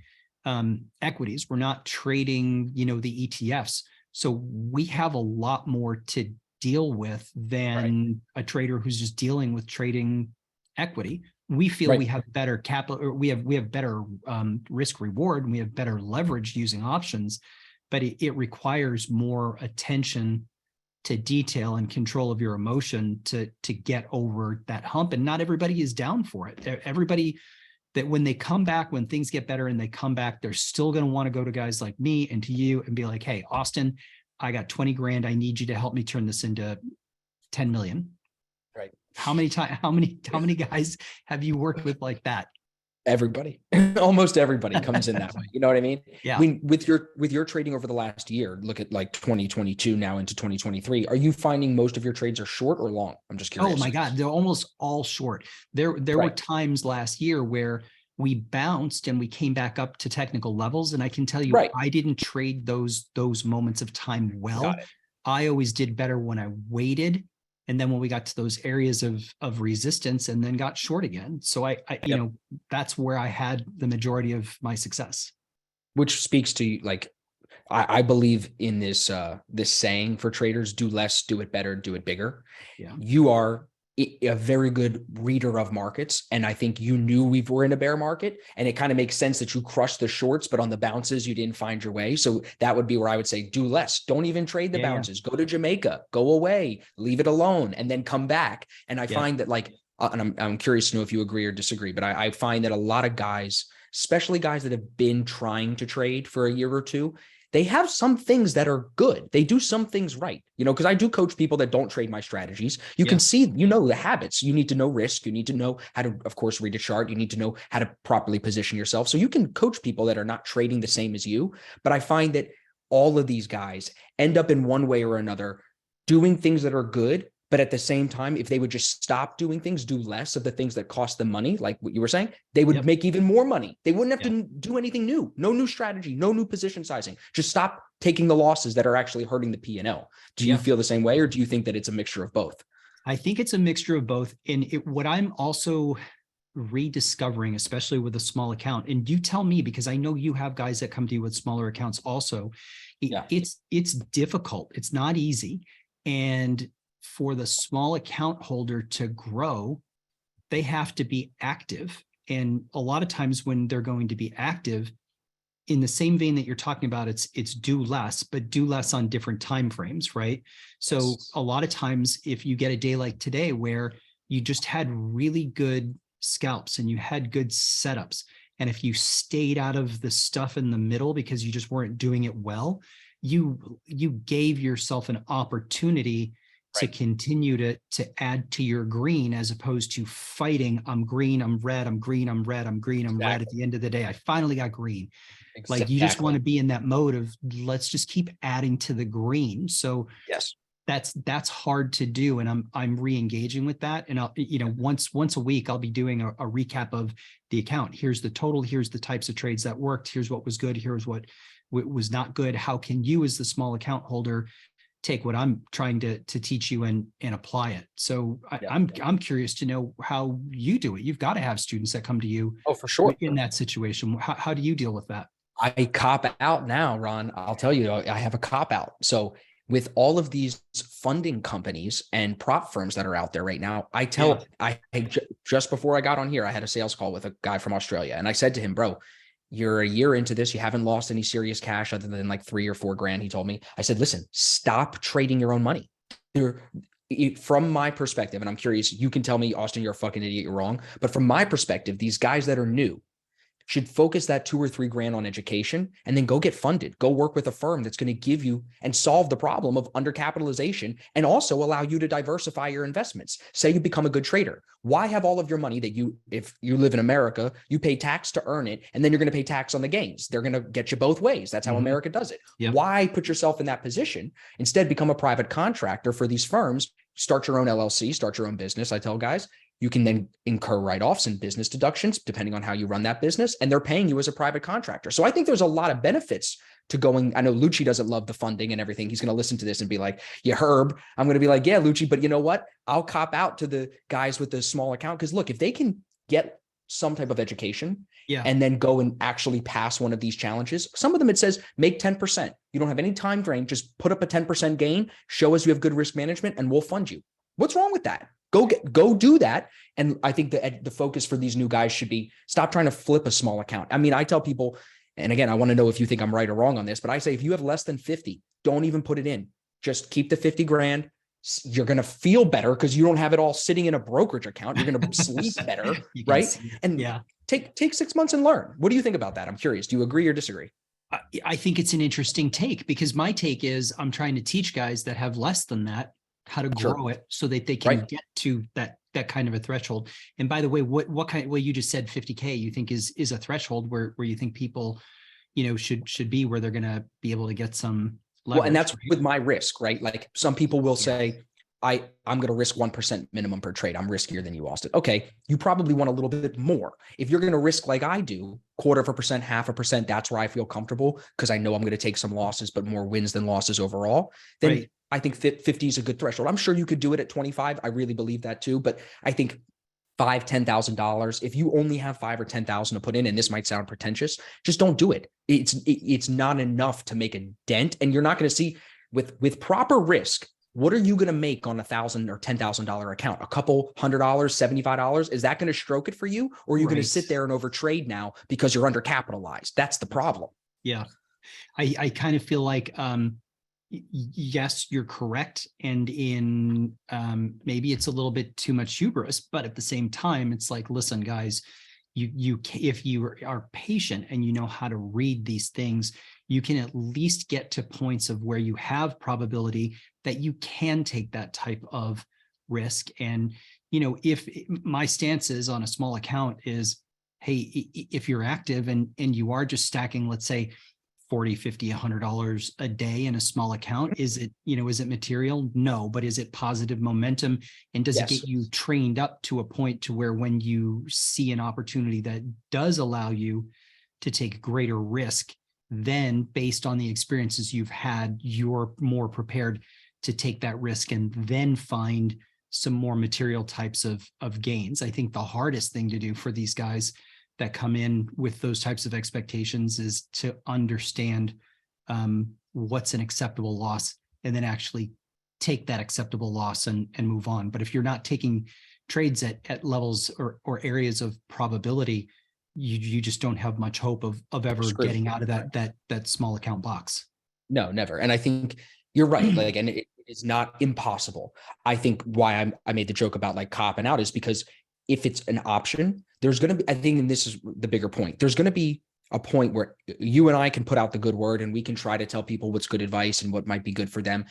equities. We're not trading, the ETFs. So we have a lot more to deal with than a trader who's just dealing with trading equity. We feel we have better capital, or we have better risk reward, and we have better leverage using options, but it requires more attention to detail and control of your emotion to get over that hump. And not everybody is down for it. Everybody that when they come back, when things get better and they come back, they're still going to want to go to guys like me and to you and be like, hey, Austin, I got 20 grand. I need you to help me turn this into 10 million. Right. How many guys have you worked with like that? Everybody, almost everybody comes in that way. You know what I mean? Yeah. With your trading over the last year, look at like 2022 now into 2023. Are you finding most of your trades are short or long? I'm just curious. Oh my God, they're almost all short. There were times last year where we bounced and we came back up to technical levels. And I can tell you, I didn't trade those moments of time well. I always did better when I waited. And then when we got to those areas of resistance and then got short again. So I that's where I had the majority of my success. Which speaks to like, I believe in this saying for traders: do less, do it better, do it bigger. Yeah. You are a very good reader of markets. And I think you knew we were in a bear market, and it kind of makes sense that you crushed the shorts, but on the bounces, you didn't find your way. So that would be where I would say, do less. Don't even trade the bounces. Go to Jamaica, go away, leave it alone, and then come back. And I find that like, and I'm curious to know if you agree or disagree, but I find that a lot of guys, especially guys that have been trying to trade for a year or two, they have some things that are good. They do some things right, because I do coach people that don't trade my strategies. You can see, the habits. You need to know risk. You need to know how to, of course, read a chart. You need to know how to properly position yourself. So you can coach people that are not trading the same as you. But I find that all of these guys end up in one way or another doing things that are good. But at the same time, if they would just stop doing things, do less of the things that cost them money, like what you were saying, they would make even more money. They wouldn't have to do anything new, no new strategy, no new position sizing. Just stop taking the losses that are actually hurting the P&L. Do you feel the same way, or do you think that it's a mixture of both? I think it's a mixture of both. And what I'm also rediscovering, especially with a small account, and you tell me, because I know you have guys that come to you with smaller accounts also, it's difficult. It's not easy. And for the small account holder to grow, they have to be active. And a lot of times when they're going to be active, in the same vein that you're talking about, it's do less, but do less on different time frames, right? So a lot of times, if you get a day like today where you just had really good scalps and you had good setups, and if you stayed out of the stuff in the middle because you just weren't doing it well, you gave yourself an opportunity to continue to add to your green, as opposed to fighting. I'm green, I'm red, I'm green, I'm red, I'm green, I'm red. At the end of the day, I finally got green. Like you just want to be in that mode of let's just keep adding to the green. So that's hard to do. And I'm re-engaging with that. And I'll, once a week, I'll be doing a recap of the account. Here's the total, here's the types of trades that worked. Here's what was good. Here's what was not good. How can you, as the small account holder, take what I'm trying to teach you and apply it? So I'm curious to know how you do it. You've got to have students that come to you. Oh, for sure. In that situation. How do you deal with that? I cop out now, Ron. I'll tell you, I have a cop out. So with all of these funding companies and prop firms that are out there right now, just before I got on here, I had a sales call with a guy from Australia. And I said to him, bro, you're a year into this. You haven't lost any serious cash other than like $3 or $4 grand. He told me, I said, listen, stop trading your own money. from my perspective, and I'm curious, you can tell me, Austin, you're a fucking idiot, you're wrong. But from my perspective, these guys that are new should focus that 2 or 3 grand on education and then go get funded. Go work with a firm that's going to give you and solve the problem of undercapitalization and also allow you to diversify your investments. Say you become a good trader. Why have all of your money that if you live in America, you pay tax to earn it, and then you're going to pay tax on the gains? They're going to get you both ways. That's how America does it. Yep. Why put yourself in that position? Instead, become a private contractor for these firms. Start your own LLC, start your own business. I tell guys, you can then incur write-offs and business deductions depending on how you run that business, and they're paying you as a private contractor. So I think there's a lot of benefits to going. I know Lucci doesn't love the funding and everything. He's going to listen to this and be like, yeah, Herb. I'm going to be like, yeah, Lucci, but you know what? I'll cop out to the guys with the small account, because look, if they can get some type of education and then go and actually pass one of these challenges, some of them it says make 10%. You don't have any time frame. Just put up a 10% gain, show us you have good risk management, and we'll fund you. What's wrong with that? Go do that. And I think the focus for these new guys should be stop trying to flip a small account. I mean, I tell people, and again, I want to know if you think I'm right or wrong on this, but I say, if you have less than 50, don't even put it in. Just keep the 50 grand. You're going to feel better because you don't have it all sitting in a brokerage account. You're going to sleep better, right? And take 6 months and learn. What do you think about that? I'm curious. Do you agree or disagree? I think it's an interesting take, because my take is I'm trying to teach guys that have less than that how to grow it so that they can get to that kind of a threshold. And by the way, what kind, well, you just said 50K, you think is a threshold where you think people, should be where they're going to be able to get some leverage. Well, and that's with my risk, right? Like some people will say, I'm going to risk 1% minimum per trade. I'm riskier than you, Austin. Okay. You probably want a little bit more. If you're going to risk like I do, 0.25%, 0.5%, that's where I feel comfortable, because I know I'm going to take some losses, but more wins than losses overall. Then I think 50 is a good threshold. I'm sure you could do it at 25. I really believe that too. But I think $5,000, $10,000, if you only have 5 or 10,000 to put in, and this might sound pretentious, just don't do it. It's not enough to make a dent. And you're not going to see with proper risk, what are you going to make on $1,000 or $10,000 account? A couple $100, $75? Is that going to stroke it for you? Or are you going to sit there and overtrade now because you're undercapitalized? That's the problem. Yeah. I kind of feel like, yes, you're correct. And in maybe it's a little bit too much hubris, but at the same time, it's like, listen, guys, you if you are patient and you know how to read these things, you can at least get to points of where you have probability that you can take that type of risk. And, if my stance is on a small account is, hey, if you're active and you are just stacking, let's say $40, $50, $100 a day in a small account, is it material? No, but is it positive momentum? And does it get you trained up to a point to where when you see an opportunity that does allow you to take greater risk, then based on the experiences you've had, you're more prepared to take that risk and then find some more material types of gains? I think the hardest thing to do for these guys that come in with those types of expectations is to understand what's an acceptable loss and then actually take that acceptable loss and move on. But if you're not taking trades at levels or areas of probability, you just don't have much hope of ever getting out of that small account box. No, never. And I think you're right. Like, and it is not impossible. I think why I made the joke about like copping out is because if it's an option, there's going to be, I think, and this is the bigger point, there's going to be a point where you and I can put out the good word and we can try to tell people what's good advice and what might be good for them.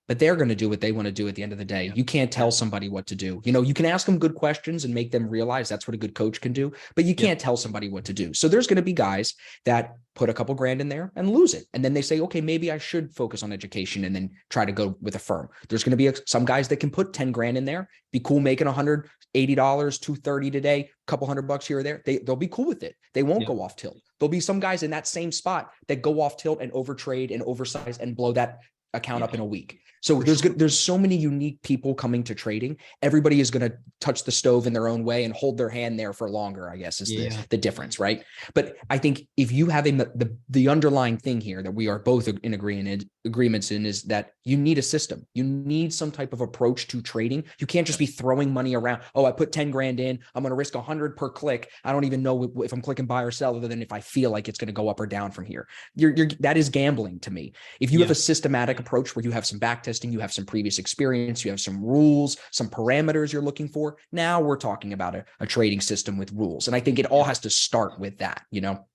But they're going to do what they want to do at the end of the day. You can't tell somebody what to do. You can ask them good questions and make them realize that's what a good coach can do, but you can't tell somebody what to do. So there's going to be guys that put a couple grand in there and lose it. And then they say, okay, maybe I should focus on education and then try to go with a firm. There's going to be some guys that can put 10 grand in there, be cool making $180, $230 today, a couple $100 here or there. They'll be cool with it. They won't go off tilt. There'll be some guys in that same spot that go off tilt and overtrade and oversize and blow that account up in a week. So there's so many unique people coming to trading. Everybody is going to touch the stove in their own way and hold their hand there for longer, I guess is the difference, right? But I think if you have the underlying thing here that we are both in agreements in is that you need a system. You need some type of approach to trading. You can't just be throwing money around. Oh, I put 10 grand in. I'm going to risk 100 per click. I don't even know if I'm clicking buy or sell other than if I feel like it's going to go up or down from here. That is gambling to me. If you have a systematic approach where you have some back testing, interesting. You have some previous experience, you have some rules, some parameters you're looking for. Now we're talking about a trading system with rules. And I think it all has to start with that, you know?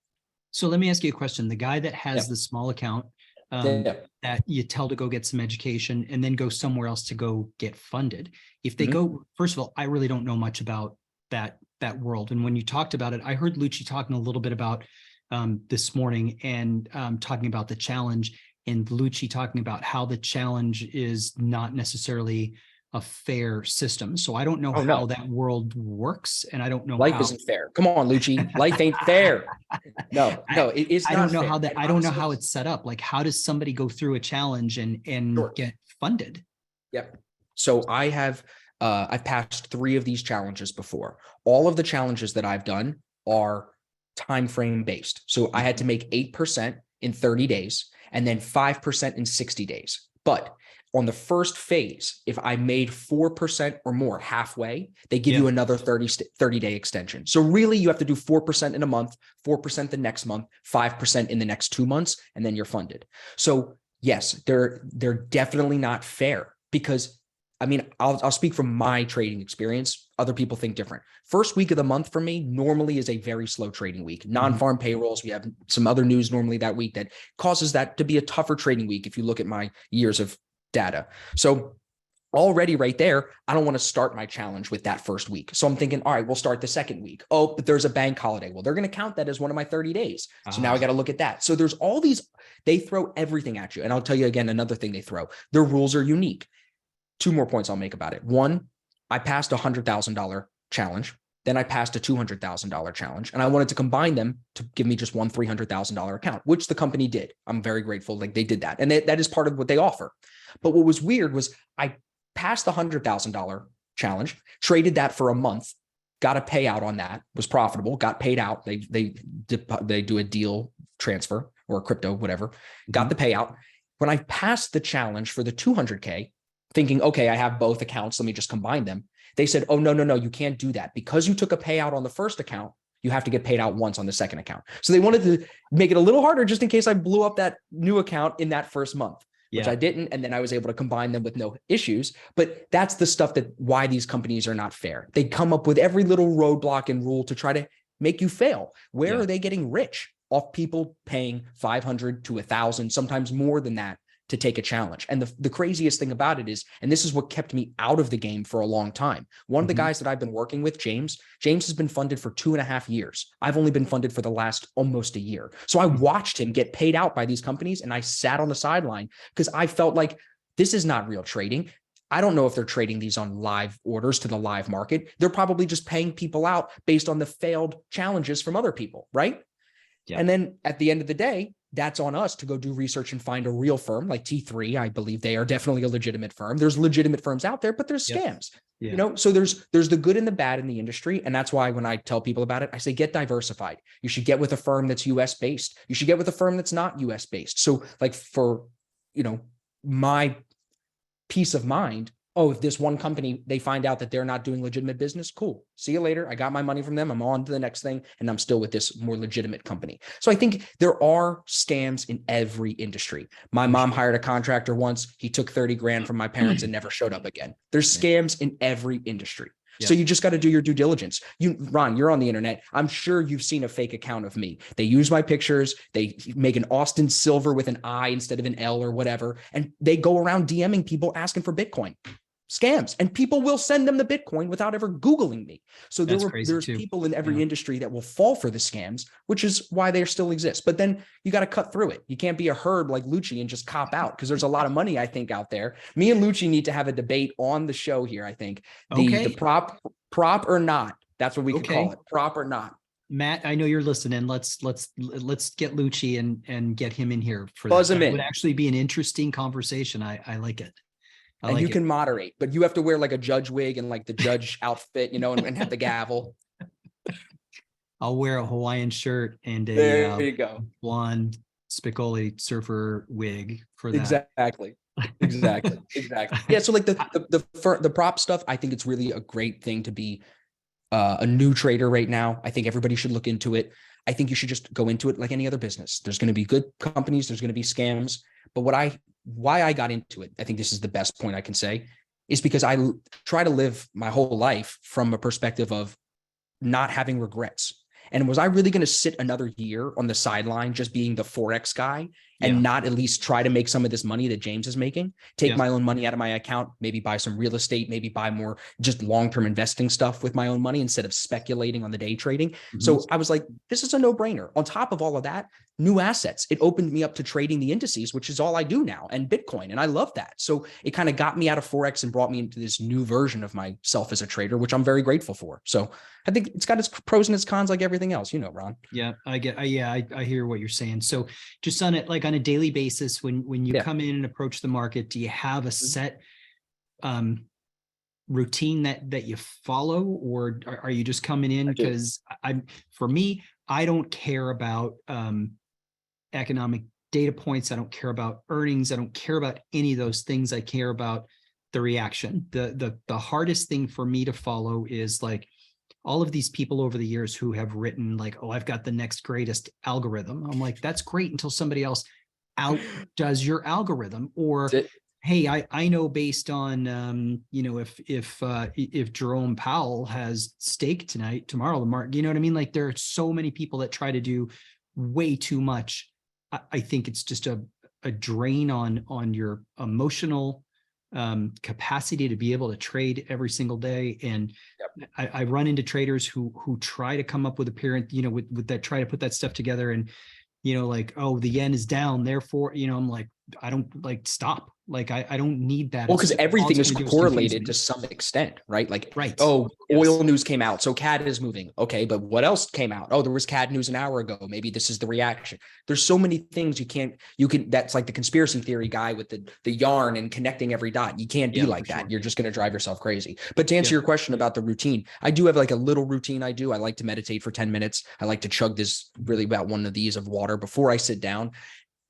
So let me ask you a question. The guy that has Yeah. the small account Yeah. that you tell to go get some education and then go somewhere else to go get funded. If they go, first of all, I really don't know much about that world. And when you talked about it, I heard Lucci talking a little bit about this morning and talking about the challenge, and Lucci talking about how the challenge is not necessarily a fair system. So I don't know how that world works, and I don't know life isn't fair. Come on, Lucci, life ain't fair. No, it's not. I don't know fair. how that. I don't know how it's set up. Like, how does somebody go through a challenge and get funded? Yep. So I've passed 3 of these challenges before. All of the challenges that I've done are time frame based. So I had to make 8% in 30 days and then 5% in 60 days. But on the first phase, if I made 4% or more halfway, they give you another 30-day extension. So really you have to do 4% in a month, 4% the next month, 5% in the next 2 months, and then you're funded. So yes, they're definitely not fair, because I mean, I'll speak from my trading experience. Other people think different. First week of the month for me normally is a very slow trading week. Non-farm payrolls. We have some other news normally that week that causes that to be a tougher trading week if you look at my years of data. So already right there, I don't want to start my challenge with that first week. So I'm thinking, all right, we'll start the second week. Oh, but there's a bank holiday. Well, they're going to count that as one of my 30 days. So now I got to look at that. So there's all these, they throw everything at you. And I'll tell you again, another thing they throw, their rules are unique. 2 more points I'll make about it. One, I passed a $100,000 challenge. Then I passed a $200,000 challenge, and I wanted to combine them to give me just one $300,000 account, which the company did. I'm very grateful. Like, they did that. And that is part of what they offer. But what was weird was I passed the $100,000 challenge, traded that for a month, got a payout on that, was profitable, got paid out. They do a deal transfer or a crypto, whatever, got the payout. When I passed the challenge for the 200K, thinking, okay, I have both accounts, let me just combine them. They said, oh, no, you can't do that. Because you took a payout on the first account, you have to get paid out once on the second account. So they wanted to make it a little harder just in case I blew up that new account in that first month, which I didn't. And then I was able to combine them with no issues. But that's the stuff that why these companies are not fair. They come up with every little roadblock and rule to try to make you fail. Where are they getting rich? Off people paying $500 to $1,000, sometimes more than that, to take a challenge. And the craziest thing about it is, and this is what kept me out of the game for a long time. One of the guys that I've been working with, James has been funded for 2.5 years. I've only been funded for the last almost a year. So I watched him get paid out by these companies, and I sat on the sideline because I felt like this is not real trading. I don't know if they're trading these on live orders to the live market. They're probably just paying people out based on the failed challenges from other people, right? Yeah. And then at the end of the day, that's on us to go do research and find a real firm like T3. I believe they are definitely a legitimate firm. There's legitimate firms out there, but there's scams, you know? So there's the good and the bad in the industry. And that's why when I tell people about it, I say, get diversified. You should get with a firm that's US based. You should get with a firm that's not US based. So like for, you know, my peace of mind, oh, if this one company, they find out that they're not doing legitimate business, cool. See you later. I got my money from them. I'm on to the next thing. And I'm still with this more legitimate company. So I think there are scams in every industry. My mom hired a contractor once. He took 30 grand from my parents and never showed up again. There's scams in every industry. So you just got to do your due diligence. Ron, you're on the internet. I'm sure you've seen a fake account of me. They use my pictures. They make an Austin Silver with an I instead of an L or whatever. And they go around DMing people asking for Bitcoin. Scams, and people will send them the Bitcoin without ever Googling me. So there's people in every industry that will fall for the scams, which is why they still exist. But then you got to cut through it. You can't be a herd like Lucci and just cop out, because there's a lot of money, I think, out there. Me and Lucci need to have a debate on the show here. I think the prop or not. That's what we could call it. Prop or not. Matt, I know you're listening. Let's get Lucci and get him in here for Buzz that. Him It in. would actually be an interesting conversation. I like it. And you can moderate, but you have to wear like a judge wig and like the judge outfit, you know, and have the gavel. I'll wear a Hawaiian shirt and there you go. Blonde Spicoli surfer wig for that. Exactly. Yeah. So like the prop stuff, I think it's really a great thing to be a new trader right now. I think everybody should look into it. I think you should just go into it like any other business. There's going to be good companies. There's going to be scams. But what I why I got into it, I think this is the best point I can say, is because I try to live my whole life from a perspective of not having regrets. And was I really going to sit another year on the sideline just being the forex guy and not at least try to make some of this money that James is making, take my own money out of my account, maybe buy some real estate, maybe buy more just long-term investing stuff with my own money instead of speculating on the day trading. So I was like, this is a no-brainer. On top of all of that, new assets. It opened me up to trading the indices, which is all I do now, and Bitcoin. And I love that. So it kind of got me out of forex and brought me into this new version of myself as a trader, which I'm very grateful for. So I think it's got its pros and its cons like everything else, Ron. Yeah, I hear what you're saying. So just on it, like on a daily basis, when you come in and approach the market, do you have a set routine that you follow, or are you just coming in? Because for me, I don't care about economic data points. I don't care about earnings. I don't care about any of those things. I care about the reaction. The hardest thing for me to follow is like all of these people over the years who have written like, oh, I've got the next greatest algorithm. I'm like, that's great until somebody else outdoes your algorithm. Or, hey, I know based on, if Jerome Powell has steak tomorrow, the market, you know what I mean? Like there are so many people that try to do way too much. I think it's just a drain on your emotional capacity to be able to trade every single day. And I run into traders who try to come up with appearance, with that, try to put that stuff together and, like, oh, the yen is down. Therefore, I'm like, I don't like stop. Like, I don't need that. Well, because everything is correlated to some extent, right? Like, oil news came out, so CAD is moving. Okay, but what else came out? Oh, there was CAD news an hour ago. Maybe this is the reaction. There's so many things you can, that's like the conspiracy theory guy with the yarn and connecting every dot. You can't be like that. Sure. You're just going to drive yourself crazy. But to answer your question about the routine, I do have like a little routine I do. I like to meditate for 10 minutes. I like to chug this really about one of these of water before I sit down.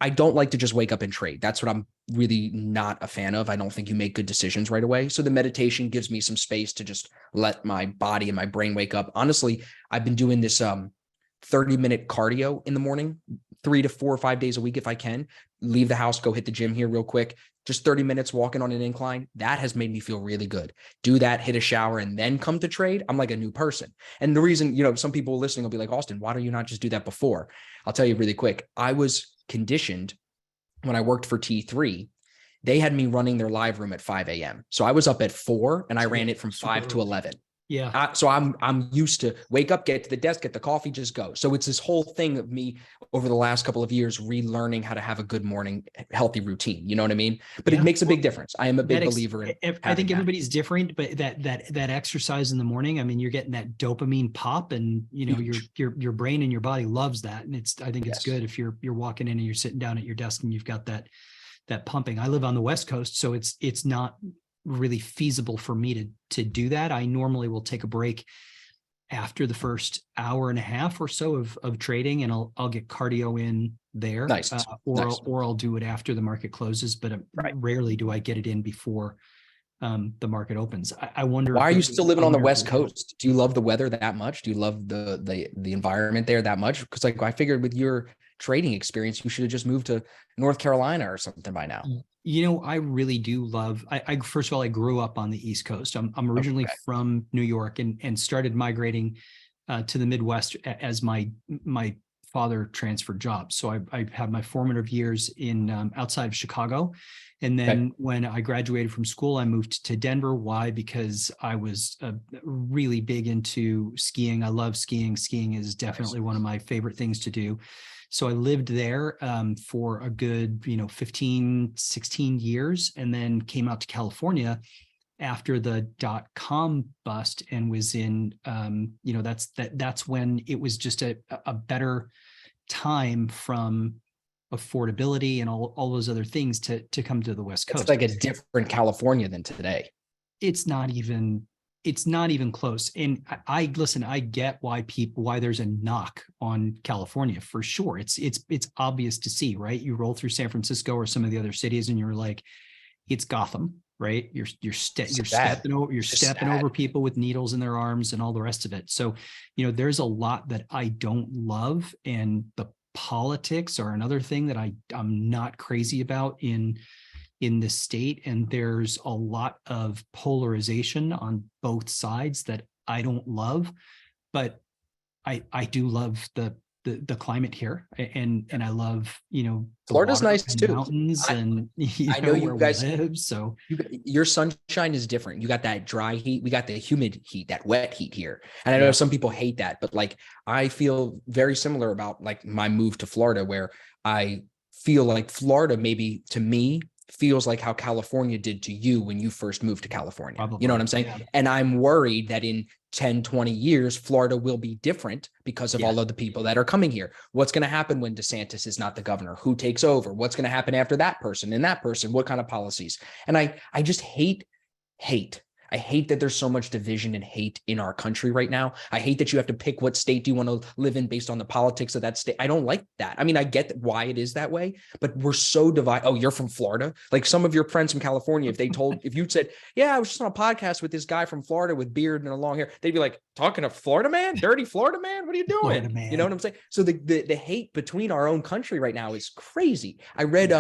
I don't like to just wake up and trade. That's what I'm really not a fan of. I don't think you make good decisions right away. So the meditation gives me some space to just let my body and my brain wake up. Honestly, I've been doing this 30-minute cardio in the morning, 3 to 4 or 5 days a week if I can. Leave the house, go hit the gym here real quick. Just 30 minutes walking on an incline. That has made me feel really good. Do that, hit a shower, and then come to trade. I'm like a new person. And the reason, some people listening will be like, Austin, why do you not just do that before? I'll tell you really quick. I was conditioned when I worked for T3, they had me running their live room at 5 a.m. So I was up at 4 and I ran it from 5 to 11. Yeah. So I'm used to wake up, get to the desk, get the coffee, just go. So it's this whole thing of me over the last couple of years, relearning how to have a good morning, healthy routine. You know what I mean? But it makes a big difference. I am a big believer in I think everybody's different, but that exercise in the morning, I mean, you're getting that dopamine pop and, your brain and your body loves that. And I think it's good if you're walking in and you're sitting down at your desk and you've got that pumping. I live on the West Coast, so it's not really feasible for me to do that. I normally will take a break after the first hour and a half or so of trading, and I'll get cardio in there. Nice. Or I'll do it after the market closes, but rarely do I get it in before the market opens. I wonder, why are you still living on the West Coast? Do you love the weather that much? Do you love the environment there that much? Because like I figured with your trading experience, you should have just moved to North Carolina or something by now. I really do love, I first of all, I grew up on the East Coast. I'm originally from New York and started migrating to the Midwest as my father transferred jobs. So I had my formative years in outside of Chicago. And then when I graduated from school, I moved to Denver. Why? Because I was really big into skiing. I love skiing. Skiing is definitely one of my favorite things to do. So I lived there for a good, 15, 16 years, and then came out to California after the .com bust and was in, that's when it was just a better time from affordability and all those other things to come to the West Coast. It's like a different California than today. It's not even close. And I get why there's a knock on California for sure. It's obvious to see, right? You roll through San Francisco or some of the other cities and you're like, it's Gotham, right? You're stepping over people with needles in their arms and all the rest of it. So, there's a lot that I don't love. And politics are another thing that I'm not crazy about in the state. And there's a lot of polarization on both sides that I don't love, but I do love the climate here, and I love, the Florida's water nice and too. mountains, and I know you where guys, we live. So your sunshine is different. You got that dry heat. We got the humid heat, that wet heat here. And I know yeah, some people hate that, but like I feel very similar about like my move to Florida, where I feel like Florida maybe to me feels like how California did to you when you first moved to California. You know what probably. I'm saying? Yeah. And I'm worried that in 10, 20 years, Florida will be different because of Yeah. all of the people that are coming here. What's going to happen when DeSantis is not the governor? Who takes over? What's going to happen after that person and that person? What kind of policies? And I just hate. I hate that there's so much division and hate in our country right now. I hate that you have to pick what state do you want to live in based on the politics of that state. I don't like that. I mean, I get why it is that way, but we're so divided. Oh, you're from Florida? Like some of your friends from California, if you'd said, yeah, I was just on a podcast with this guy from Florida with beard and a long hair, they'd be like, talking to Florida man, dirty Florida man, what are you doing? Florida man. You know what I'm saying? So the hate between our own country right now is crazy. I read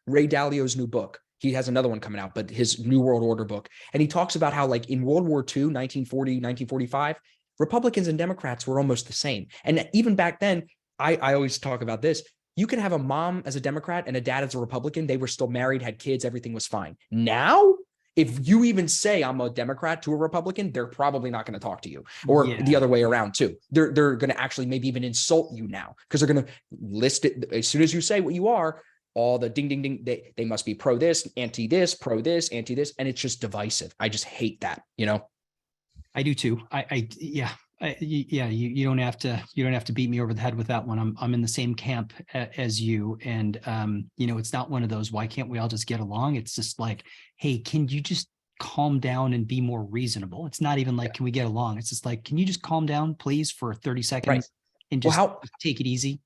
Ray Dalio's new book. He has another one coming out, but his New World Order book. And he talks about how like in World War II, 1940, 1945, Republicans and Democrats were almost the same. And even back then, I always talk about this. You could have a mom as a Democrat and a dad as a Republican. They were still married, had kids, everything was fine. Now, if you even say I'm a Democrat to a Republican, they're probably not going to talk to you, or the other way around too. They're going to actually maybe even insult you now because they're going to list it as soon as you say what you are. All the ding, ding, ding, they must be pro this, anti this, pro this, anti this. And it's just divisive. I just hate that, I do too. You don't have to beat me over the head with that one. I'm in the same camp as you. And, it's not one of those, why can't we all just get along? It's just like, hey, can you just calm down and be more reasonable? It's not even like, can we get along? It's just like, can you just calm down, please, for 30 seconds Right. and just take it easy?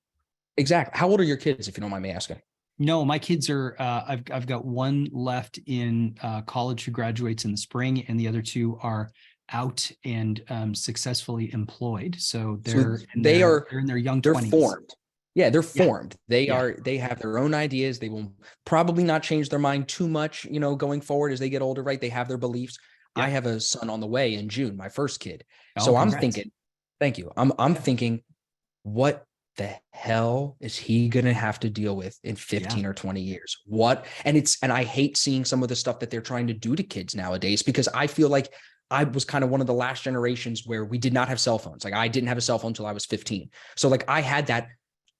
Exactly. How old are your kids, if you don't mind me asking? No, my kids are, I've got one left in college who graduates in the spring, and the other two are out and successfully employed. So they're in their young 20s. Formed. Yeah, they're formed. They have their own ideas. They will probably not change their mind too much, going forward as they get older, right? They have their beliefs. Yeah. I have a son on the way in June, my first kid. So congrats. I'm thinking, thank you. I'm thinking, what the hell is he going to have to deal with in 15 or 20 years? What? And I hate seeing some of the stuff that they're trying to do to kids nowadays, because I feel like I was kind of one of the last generations where we did not have cell phones. Like I didn't have a cell phone until I was 15. So like I had that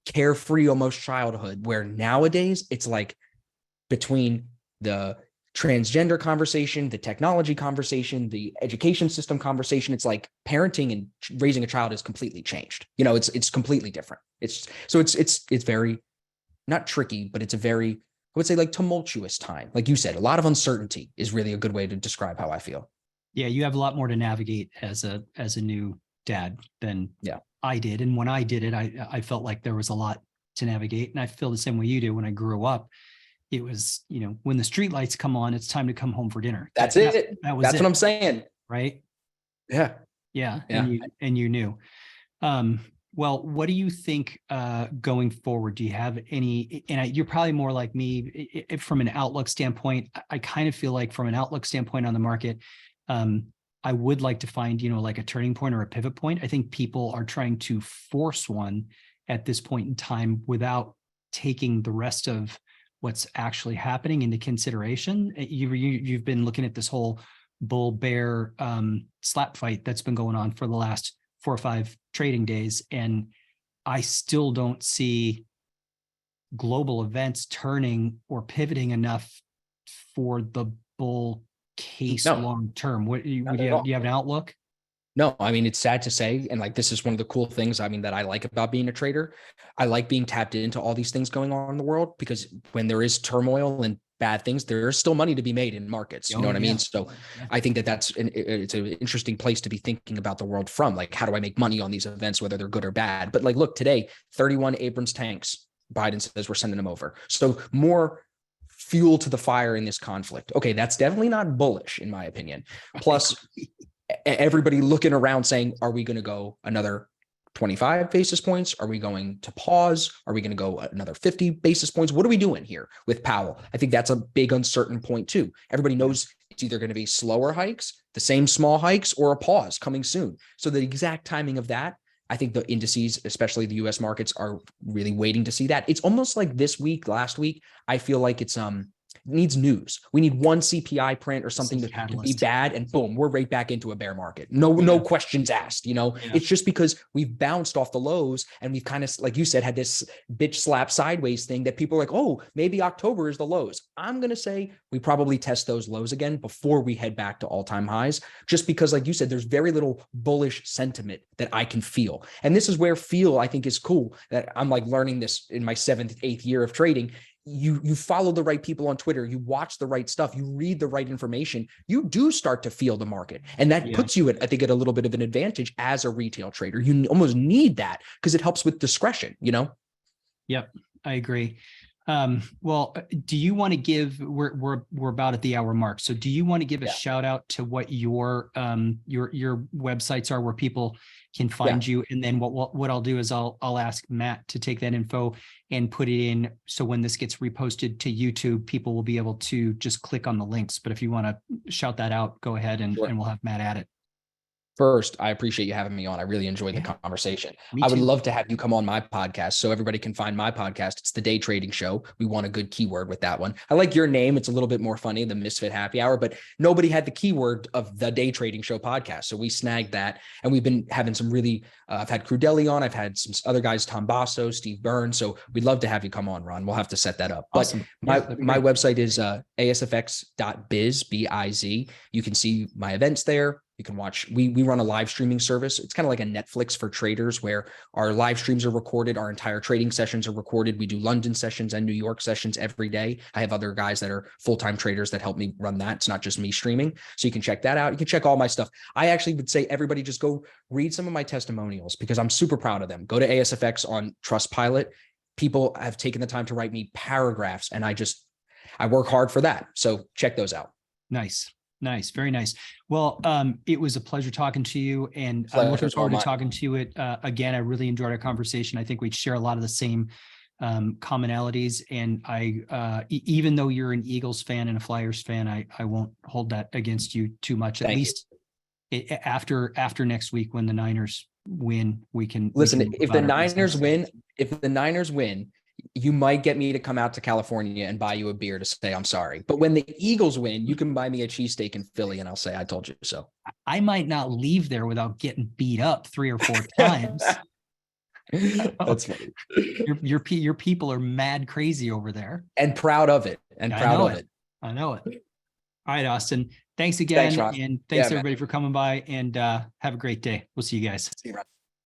carefree almost childhood, where nowadays it's like between the transgender conversation, the technology conversation, the education system conversation, it's like parenting and raising a child is completely changed. It's completely different. It's very not tricky, but it's a very, I would say, like tumultuous time. Like you said, a lot of uncertainty is really a good way to describe how I feel. Yeah, you have a lot more to navigate as a new dad than I did. And when I did it, I felt like there was a lot to navigate. And I feel the same way you do. When I grew up, it was, when the street lights come on, it's time to come home for dinner. That's it. That's what I'm saying. Right. Yeah. Yeah. And you knew. Well, what do you think going forward? Do you have any, and you're probably more like me from an outlook standpoint. I kind of feel like from an outlook standpoint on the market, I would like to find, like a turning point or a pivot point. I think people are trying to force one at this point in time without taking the rest of what's actually happening into consideration. You've been looking at this whole bull bear slap fight that's been going on for the last 4 or 5 trading days, and I still don't see global events turning or pivoting enough for the bull case long term. Do you have an outlook? No, I mean, it's sad to say. And like, this is one of the cool things, that I like about being a trader. I like being tapped into all these things going on in the world, because when there is turmoil and bad things, there's still money to be made in markets. You know what I mean? So I think it's an interesting place to be thinking about the world from. Like, how do I make money on these events, whether they're good or bad? But like, look, today, 31 Abrams tanks, Biden says we're sending them over. So more fuel to the fire in this conflict. Okay, that's definitely not bullish, in my opinion. Plus, everybody looking around saying, are we going to go another 25 basis points? Are we going to pause? Are we going to go another 50 basis points? What are we doing here with Powell? I think that's a big uncertain point too. Everybody knows it's either going to be slower hikes, the same small hikes, or a pause coming soon. So the exact timing of that, I think the indices, especially the US markets, are really waiting to see that. It's almost like this week, last week, I feel like it's needs news. We need one CPI print or something to be bad, and boom, we're right back into a bear market. No questions asked. It's just because we've bounced off the lows and we've kind of, like you said, had this bitch slap sideways thing that people are like, oh, maybe October is the lows. I'm going to say we probably test those lows again before we head back to all-time highs, just because, like you said, there's very little bullish sentiment that I can feel. And this is where feel, I think, is cool, that I'm like learning this in my 7th, 8th year of trading. You follow the right people on Twitter, you watch the right stuff, you read the right information, you do start to feel the market. And that puts you at, I think, at a little bit of an advantage as a retail trader. You almost need that because it helps with discretion, Yep, I agree. Well, do you want to give, we're about at the hour mark. So do you want to give a shout out to what your websites are where people can find you? And then what I'll do is I'll ask Matt to take that info and put it in. So when this gets reposted to YouTube, people will be able to just click on the links. But if you want to shout that out, go ahead and we'll have Matt add it. First, I appreciate you having me on. I really enjoyed the conversation. I would love to have you come on my podcast so everybody can find my podcast. It's the Day Trading Show. We want a good keyword with that one. I like your name. It's a little bit more funny than Misfit Happy Hour, but nobody had the keyword of the Day Trading Show podcast. So we snagged that. And we've been having some really, I've had Crudelli on. I've had some other guys, Tom Basso, Steve Burns. So we'd love to have you come on, Ron. We'll have to set that up. Awesome. But my website is asfx.biz, B-I-Z. You can see my events there. You can watch, we run a live streaming service. It's kind of like a Netflix for traders where our live streams are recorded. Our entire trading sessions are recorded. We do London sessions and New York sessions every day. I have other guys that are full-time traders that help me run that. It's not just me streaming. So you can check that out. You can check all my stuff. I actually would say everybody just go read some of my testimonials because I'm super proud of them. Go to ASFX on Trustpilot. People have taken the time to write me paragraphs and I work hard for that. So check those out. Nice. Very nice. Well, it was a pleasure talking to you, and I'm looking forward to talking to you again. I really enjoyed our conversation. I think we share a lot of the same commonalities, and even though you're an Eagles fan and a Flyers fan, I won't hold that against you too much. At least after next week when the Niners win, we can listen. If the Niners win, you might get me to come out to California and buy you a beer to say I'm sorry. But when the Eagles win, you can buy me a cheesesteak in Philly and I'll say I told you so. I might not leave there without getting beat up 3 or 4 times. That's funny. Your people are mad crazy over there. And proud of it. And proud of it. I know it. All right, Austin. Thanks again. And thanks everybody for coming by, and have a great day. We'll see you guys. See you, Ron.